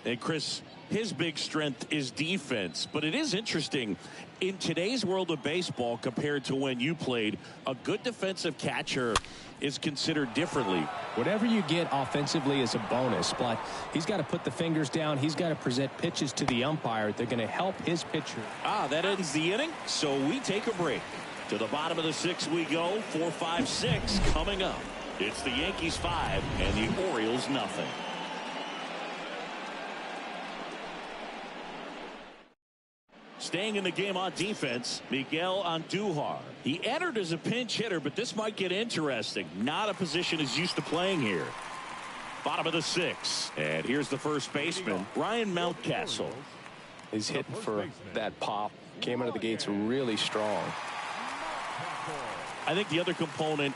And Chris, his big strength is defense, but it is interesting in today's world of baseball compared to when you played. A good defensive catcher is considered differently. Whatever you get offensively is a bonus, but he's got to put the fingers down. He's got to present pitches to the umpire. They're going to help his pitcher. That ends the inning, so we take a break. To the bottom of the 6th we go. 4, 5, 6 coming up. It's the Yankees 5 and the Orioles nothing. Staying in the game on defense, Miguel Andujar. He entered as a pinch hitter, but this might get interesting. Not a position he's used to playing here. Bottom of the 6th. And here's the first baseman, Ryan Mountcastle. He's hitting for that pop. Came out of the gates really strong. I think the other component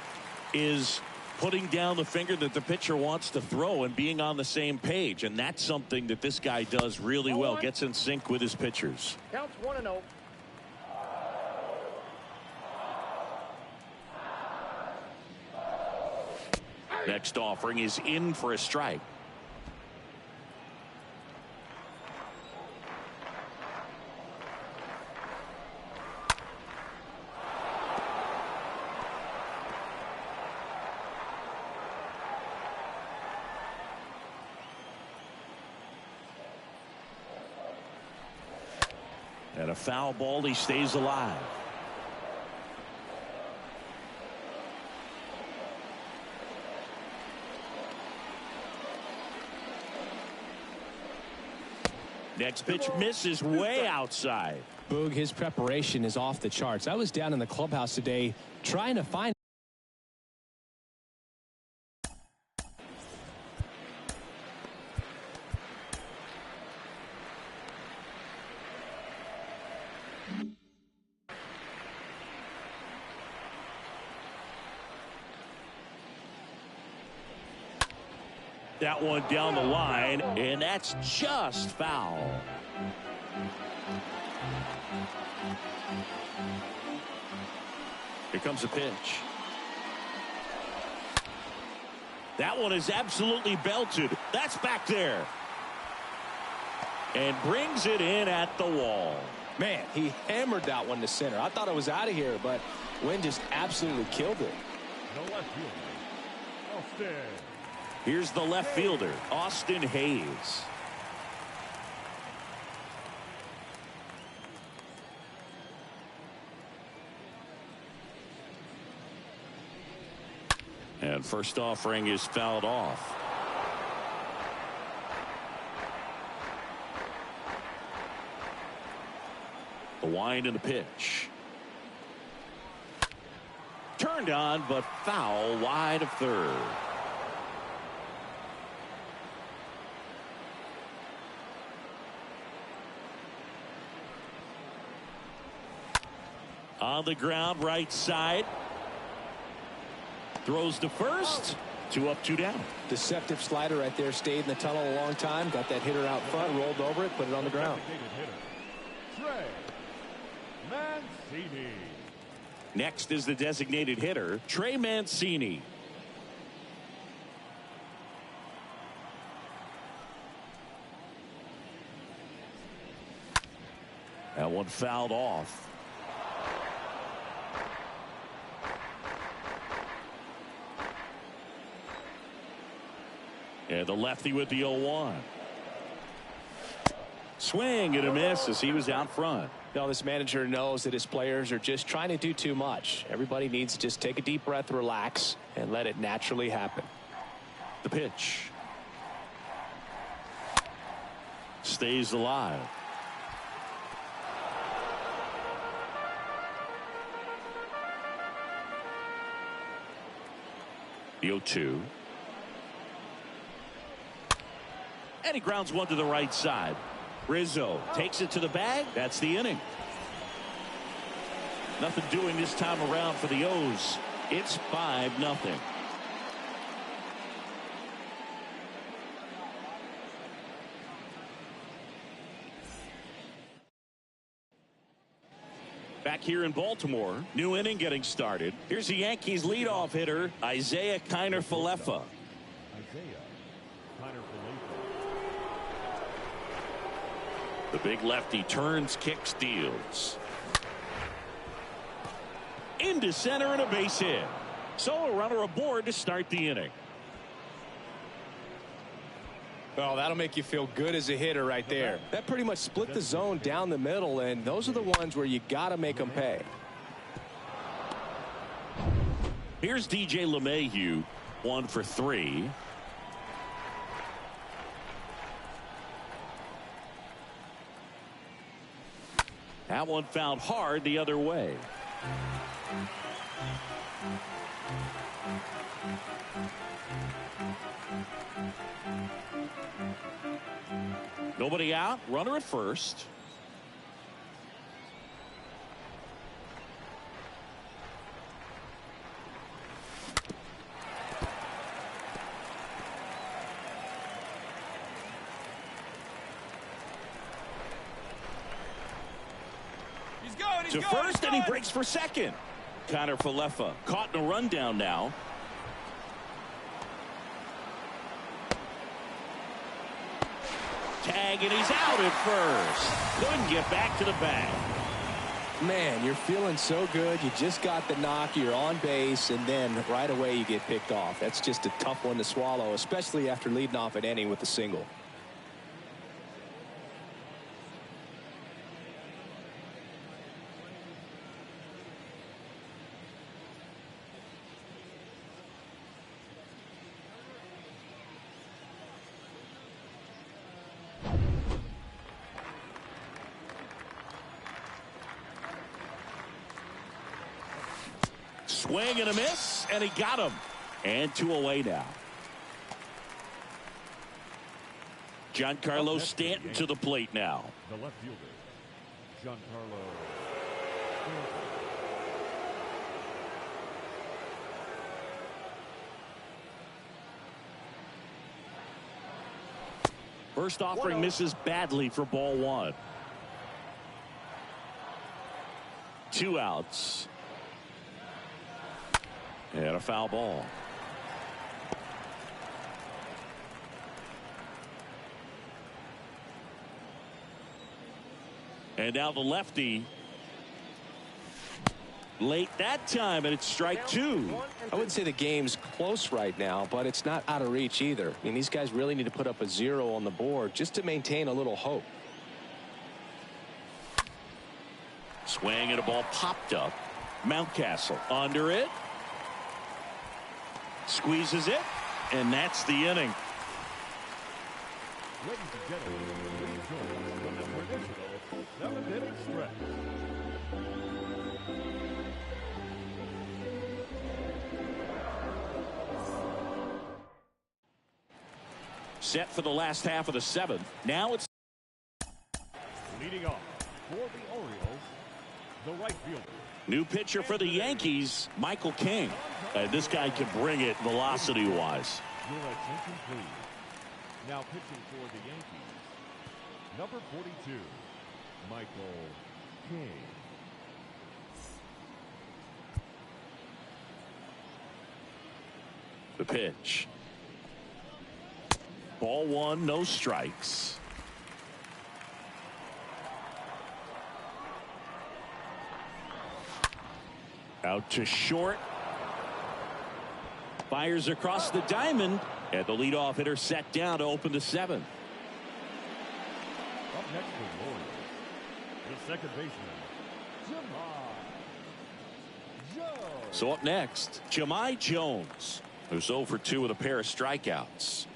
is putting down the finger that the pitcher wants to throw and being on the same page. And that's something that this guy does really well. Gets in sync with his pitchers. Counts 1-0. Next offering is in for a strike. And a foul ball. He stays alive. Next pitch misses way outside. Boog, his preparation is off the charts. I was down in the clubhouse today trying to find. That one down the line, and that's just foul. Here comes a pitch. That one is absolutely belted. That's back there. And brings it in at the wall. Man, he hammered that one to center. I thought it was out of here, but Wynn just absolutely killed it. The left fielder, Austin. Here's the left fielder, Austin Hayes. And first offering is fouled off. The wind and the pitch. Turned on, but foul wide of third. On the ground, right side. Throws to first. 2 up, 2 down. Deceptive slider right there. Stayed in the tunnel a long time. Got that hitter out front. Rolled over it. Put it on the ground. Trey Mancini. Next is the designated hitter, Trey Mancini. That one fouled off. And the lefty with the 0-1. Swing and a miss as he was out front. No, this manager knows that his players are just trying to do too much. Everybody needs to just take a deep breath, relax, and let it naturally happen. The pitch. Stays alive. The 0-2. And he grounds one to the right side. Rizzo takes it to the bag. That's the inning. Nothing doing this time around for the O's. It's 5-0. Back here in Baltimore, new inning getting started. Here's the Yankees leadoff hitter, Isaiah Kiner-Falefa. The big lefty turns, kicks, deals. Into center and a base hit. So a runner aboard to start the inning. Well, that'll make you feel good as a hitter right there. That pretty much split the zone down the middle, and those are the ones where you got to make them pay. Here's DJ LeMahieu, 1 for 3. That one fouled hard the other way. Nobody out, runner at first. To first, and he breaks for second. Kiner-Falefa caught in a rundown now. tag, and he's out at first. Couldn't get back to the bag. Man, you're feeling so good. You just got the knock. You're on base, and then right away you get picked off. That's just a tough one to swallow, especially after leading off an inning with a single. Swing and a miss, and he got him. And 2 away now. Giancarlo Stanton to the plate now. The left fielder, Giancarlo Stanton. First offering misses badly for ball 1. 2 outs. And a foul ball. And now the lefty. Late that time, and it's strike 2. I wouldn't say the game's close right now, but it's not out of reach either. I mean, these guys really need to put up a 0 on the board just to maintain a little hope. Swing and a ball popped up. Mountcastle under it. Squeezes it, and that's the inning. Ladies and gentlemen, please join us for the traditional 7-inning stretch. Set for the last half of the 7th. Now it's Leading off for the Orioles, the right fielder. new pitcher for the Yankees, Michael King. This guy can bring it velocity-wise. Your attention, please. Now pitching for the Yankees, number 42, Michael King. The pitch. Ball 1, no strikes. Out to short. Fires across the diamond. And the leadoff hitter set down to open the 7th. Up next for the Orioles, the second baseman, Jahmai Jones. So up next, Jahmai Jones, who's 0 for 2 with a pair of strikeouts.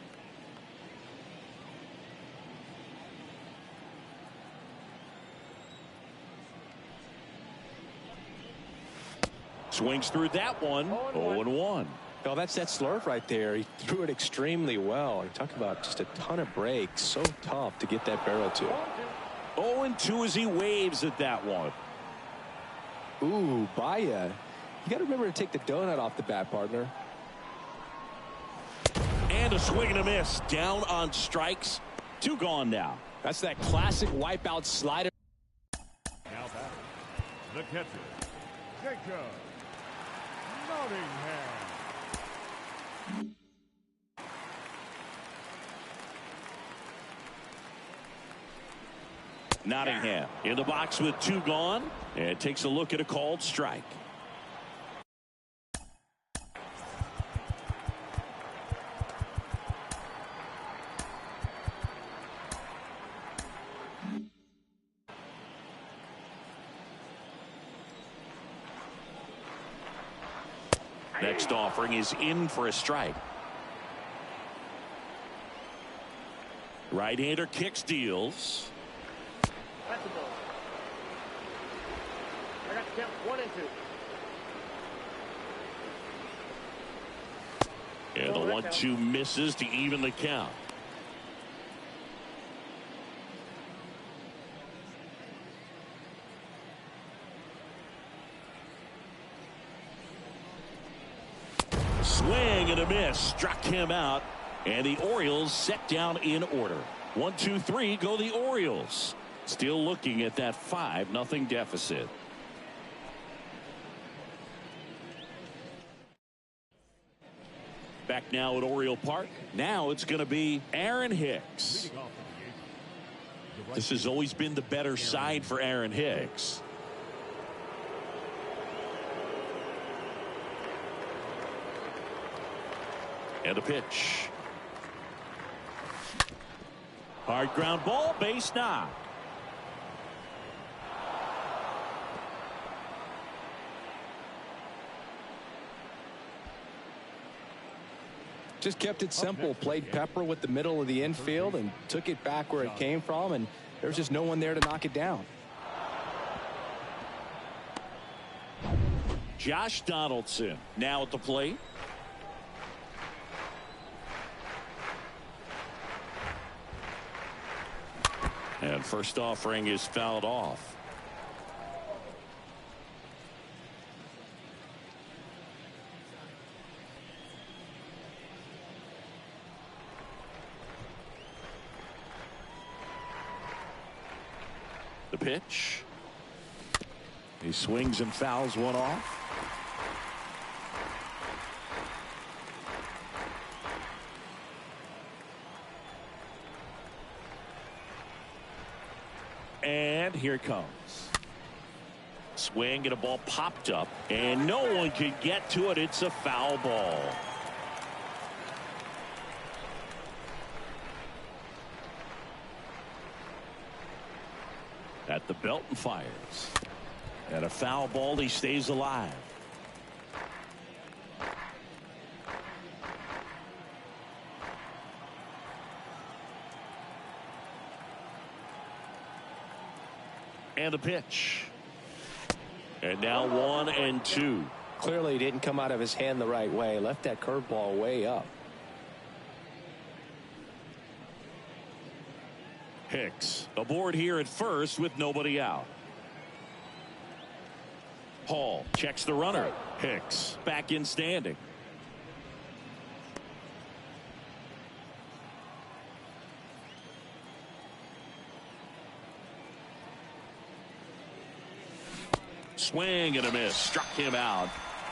Swings through that one. 0-1. Well, that's that slurve right there. He threw it extremely well. You talk about just a ton of breaks. So tough to get that barrel to. 0-2 as he waves at that one. Ooh, Baya. You got to remember to take the donut off the bat, partner. And a swing and a miss. Down on strikes. 2 gone now. That's that classic wipeout slider. Now back, the catcher, Jacob Nottingham. Nottingham in the box with 2 gone, and takes a look at a called strike. Next offering is in for a strike. Right-hander kicks, deals. That's a ball. I got to count 1 and 2. And the 1-2 misses to even the count. Swing and a miss. Struck him out. And the Orioles set down in order. 1-2-3 go the Orioles. Still looking at that 5-0 deficit. Back now at Oriole Park. Now it's going to be Aaron Hicks. Leading off for the Yankees, This has always been the better side for Aaron Hicks. And a pitch. Hard ground ball, base knock. Just kept it simple, played pepper with the middle of the infield and took it back where it came from, and there was just no one there to knock it down. Josh Donaldson now at the plate. And first offering is fouled off. The pitch. He swings and fouls one off. And here it comes. Swing and a ball popped up, and no one could get to it. It's a foul ball. At the belt and fires. And a foul ball. He stays alive. And a pitch. And now 1-2. Clearly he didn't come out of his hand the right way. Left that curveball way up. Hicks aboard here at first with nobody out. Hall checks the runner. Hicks back in standing. Swing and a miss. Struck him out.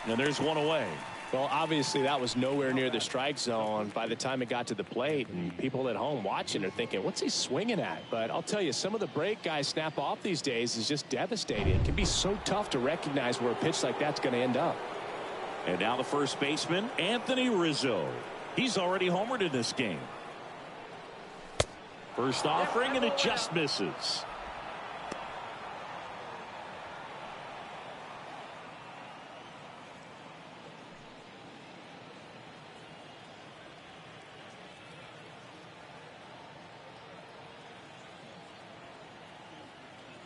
And there's one away. Well, obviously that was nowhere near the strike zone by the time it got to the plate, and people at home watching are thinking, what's he swinging at? But I'll tell you, some of the break guys snap off these days is just devastating. It can be so tough to recognize where a pitch like that's going to end up. And now the first baseman, Anthony Rizzo. He's already homered in this game. First offering, and it just misses.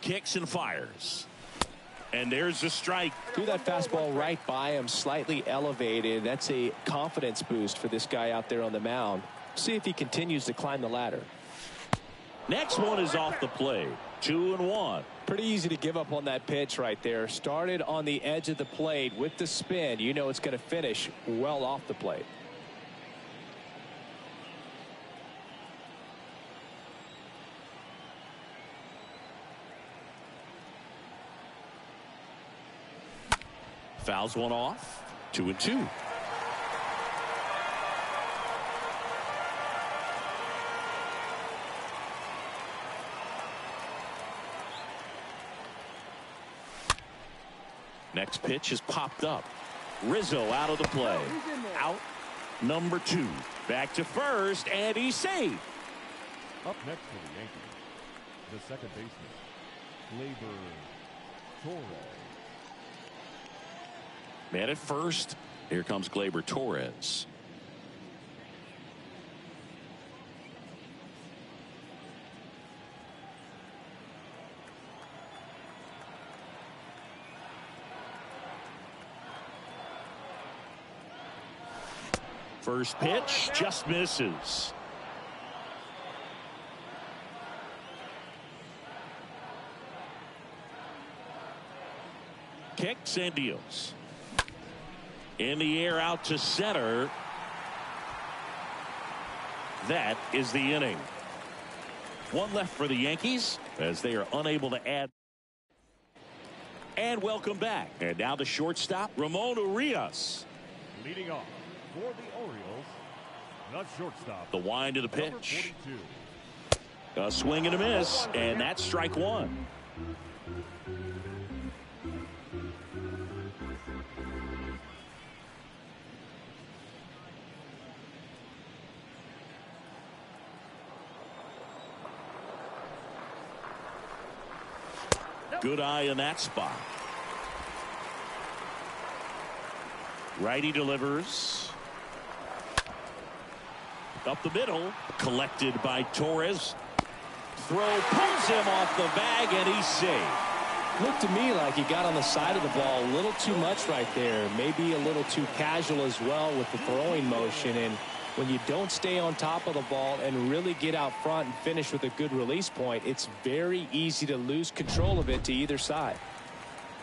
Kicks and fires. And there's a strike. Threw that fastball right by him, slightly elevated. That's a confidence boost for this guy out there on the mound. See if he continues to climb the ladder. Next one is off the plate. 2-1. Pretty easy to give up on that pitch right there. Started on the edge of the plate with the spin. You know it's going to finish well off the plate. Fouls one off. 2-2. Next pitch is popped up. Rizzo out of the play. Out number 2. Back to first, and he's safe. Up next for the Yankees, the second baseman, Gleyber Torres. Man at first. Here comes Gleyber Torres. First pitch just misses. Kicks and deals. In the air out to center. That is the inning. One left for the Yankees as they are unable to add. And welcome back. And now the shortstop, Ramon Urias. Leading off for the Orioles, the shortstop. The wind of the pitch. A swing and a miss, and that's strike one. Good eye in that spot. Righty delivers. Up the middle. Collected by Torres. Throw pulls him off the bag, and he's safe. Looked to me like he got on the side of the ball a little too much right there. Maybe a little too casual as well with the throwing motion. And when you don't stay on top of the ball and really get out front and finish with a good release point, it's very easy to lose control of it to either side.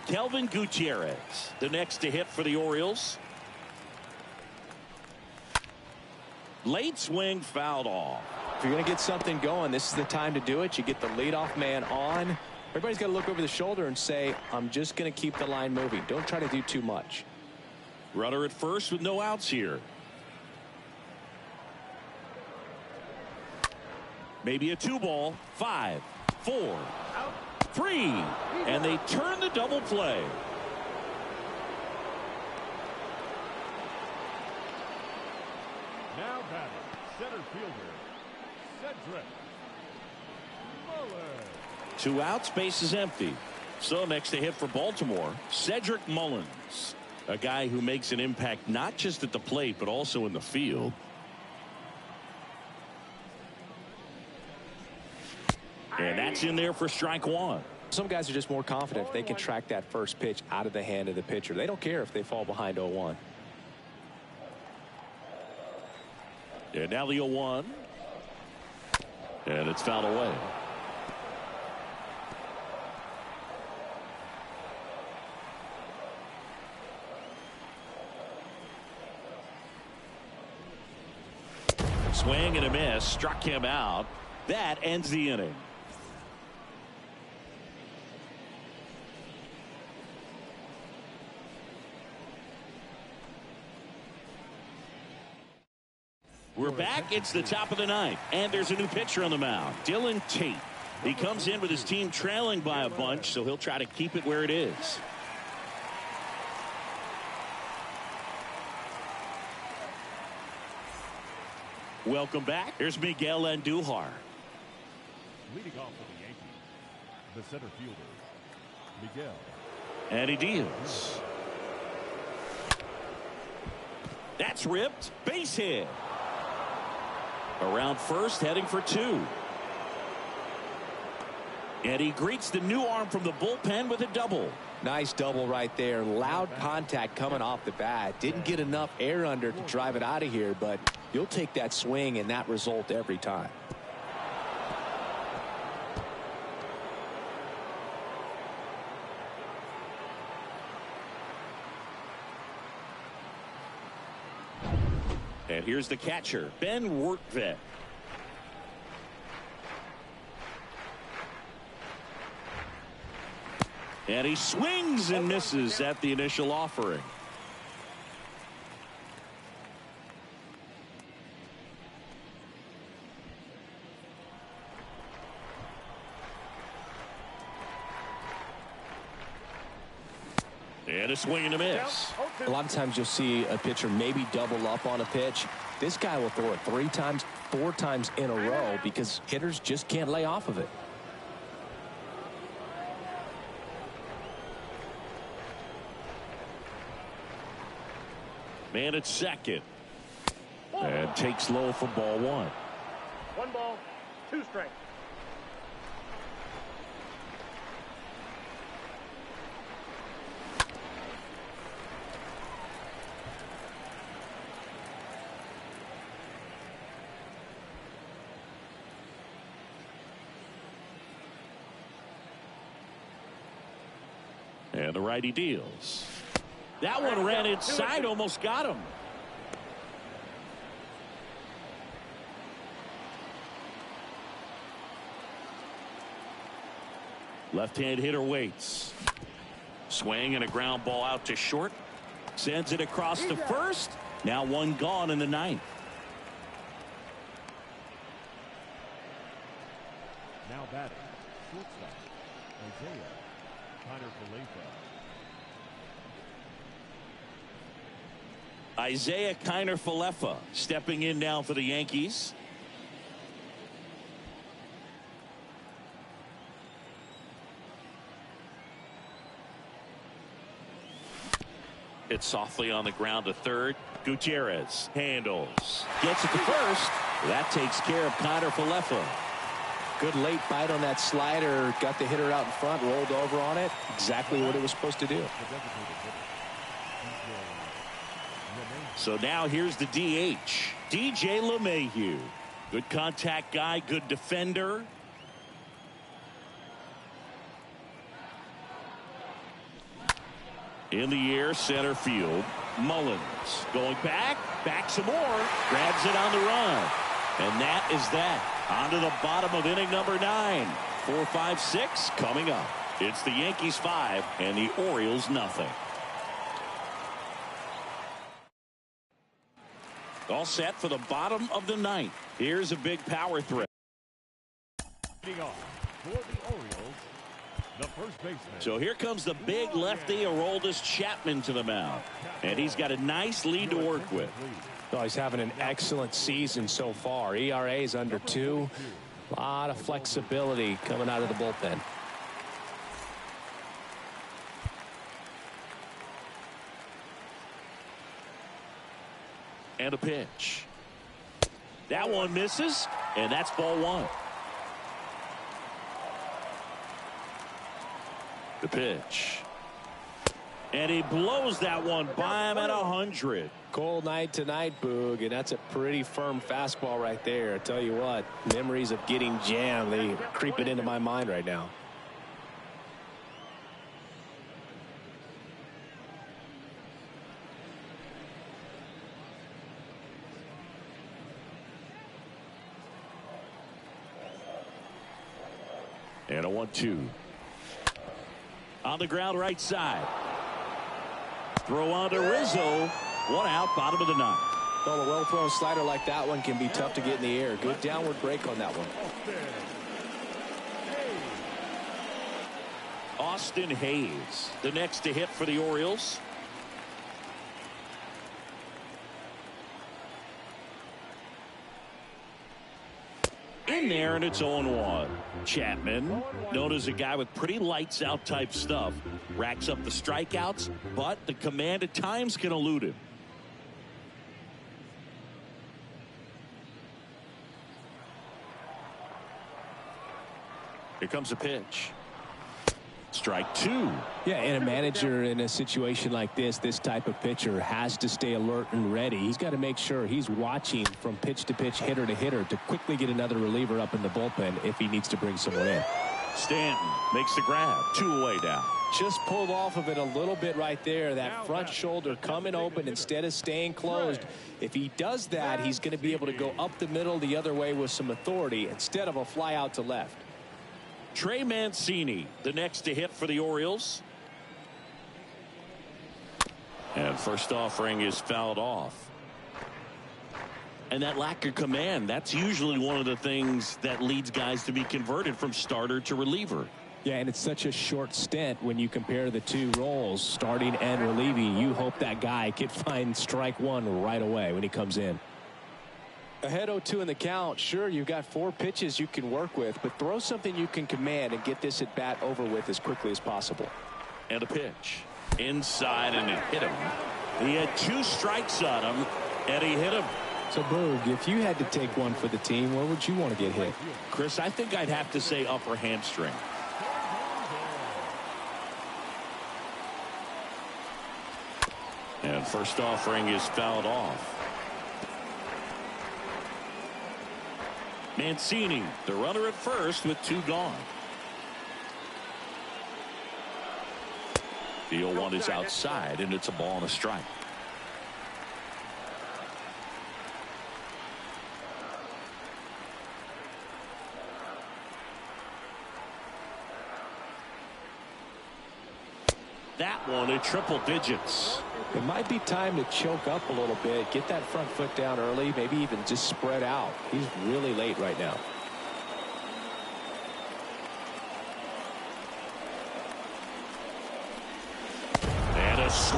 Kelvin Gutierrez, the next to hit for the Orioles. Late swing fouled off. If you're going to get something going, this is the time to do it. You get the leadoff man on. Everybody's got to look over the shoulder and say, I'm just going to keep the line moving. Don't try to do too much. Runner at first with no outs here. Maybe a 2-ball. 5, 4, 3, and they turn the double play. Now batting, center fielder, Cedric Mullins. 2 outs, base is empty. So next to hit for Baltimore, Cedric Mullins, a guy who makes an impact not just at the plate but also in the field. And that's in there for strike one. Some guys are just more confident if they can track that first pitch out of the hand of the pitcher. They don't care if they fall behind 0-1. And now the 0-1. And it's fouled away. Swing and a miss. Struck him out. That ends the inning. We're back. It's the top of the ninth, and there's a new pitcher on the mound, Dylan Tate. He comes in with his team trailing by a bunch, so he'll try to keep it where it is. Welcome back. Here's Miguel Andujar. Leading off for the Yankees, the center fielder, Miguel. And he deals. That's ripped. Base hit. Around first, heading for 2. And he greets the new arm from the bullpen with a double. Nice double right there. Loud contact coming off the bat. Didn't get enough air under to drive it out of here, but you'll take that swing and that result every time. And here's the catcher, Ben Wertvet. And he swings and misses at the initial offering. And a swing and a miss. A lot of times you'll see a pitcher maybe double up on a pitch. This guy will throw it 3 times, 4 times in a row because hitters just can't lay off of it. Man at second. And takes low for ball 1. 1 ball, 2 strikes. And the righty deals. That one ran inside, almost got him. Left-hand hitter waits. Swing and a ground ball out to short. Sends it across to first. Now 1 gone in the 9th. Now batting, shortstop, Isaiah Kiner-Falefa. Isaiah Kiner-Falefa stepping in now for the Yankees. It's softly on the ground to third. Gutierrez handles. Gets it to first. That takes care of Kiner-Falefa. Good late bite on that slider. Got the hitter out in front. Rolled over on it. Exactly what it was supposed to do. So now here's the DH. DJ LeMahieu. Good contact guy. Good defender. In the air, center field. Mullins going back some more, grabs it on the run, and that is that. On to the bottom of inning number 9. 4, 5, 6 coming up. It's the Yankees 5 and the Orioles nothing. All set for the bottom of the 9th. Here's a big power threat. Leading off for the Orioles, the first baseman. So here comes the big lefty Aroldis Chapman to the mound, and he's got a nice lead to work with. Oh, he's having an excellent season so far. ERA is under 2. A lot of flexibility coming out of the bullpen. And a pitch. That one misses, and that's ball 1. The pitch. And he blows that one by him at 100. Cold night tonight, Boog, and that's a pretty firm fastball right there. I tell you what, memories of getting jammed, they creep it into my mind right now. And a 1-2. On the ground right side. Throw on to Rizzo. 1 out, bottom of the 9th. Well, a well-thrown slider like that one can be tough to get in the air. Good downward break on that one. Austin Hayes, the next to hit for the Orioles. In there, and it's 0-1. Chapman, known as a guy with pretty lights out type stuff, racks up the strikeouts, but the command at times can elude him. Here comes a pitch. Strike 2. Yeah, and a manager in a situation like this type of pitcher has to stay alert and ready. He's got to make sure he's watching from pitch to pitch, hitter to hitter, to quickly get another reliever up in the bullpen if he needs to bring someone in. Stanton makes the grab. 2 away now. Just pulled off of it a little bit right there. That front shoulder coming open instead of staying closed. If he does that, he's going to be able to go up the middle the other way with some authority instead of a fly out to left. Trey Mancini, the next to hit for the Orioles. And first offering is fouled off. And that lack of command, that's usually one of the things that leads guys to be converted from starter to reliever. Yeah, and it's such a short stint when you compare the two roles, starting and relieving. You hope that guy can find strike 1 right away when he comes in. Ahead 0-2 in the count. Sure, you've got 4 pitches you can work with, but throw something you can command and get this at bat over with as quickly as possible. And a pitch. Inside, and it hit him. He had 2 strikes on him, and he hit him. So, Boog, if you had to take one for the team, where would you want to get hit? Chris, I think I'd have to say upper hamstring. And first offering is fouled off. Mancini, the runner at first with 2 gone. The 0-1 is outside, and it's a ball and a strike. That one at triple digits. It might be time to choke up a little bit, get that front foot down early, maybe even just spread out. He's really late right now.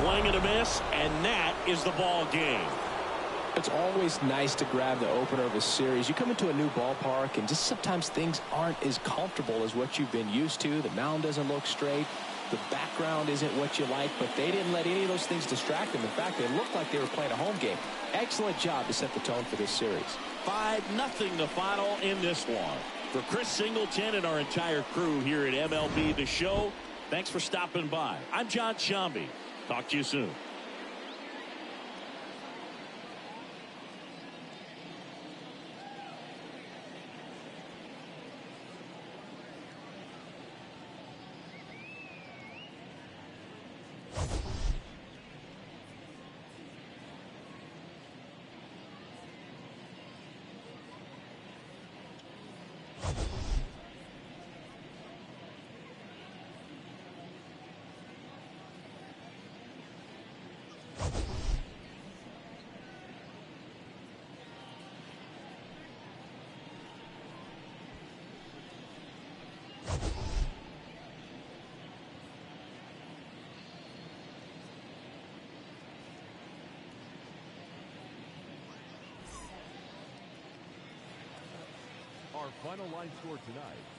Swing and a miss, and that is the ball game. It's always nice to grab the opener of a series. You come into a new ballpark, and just sometimes things aren't as comfortable as what you've been used to. The mound doesn't look straight. The background isn't what you like, but they didn't let any of those things distract them. In fact, it looked like they were playing a home game. Excellent job to set the tone for this series. 5-0 the final in this one. For Chris Singleton and our entire crew here at MLB The Show, thanks for stopping by. I'm John Shambi. Talk to you soon. Our final line score tonight,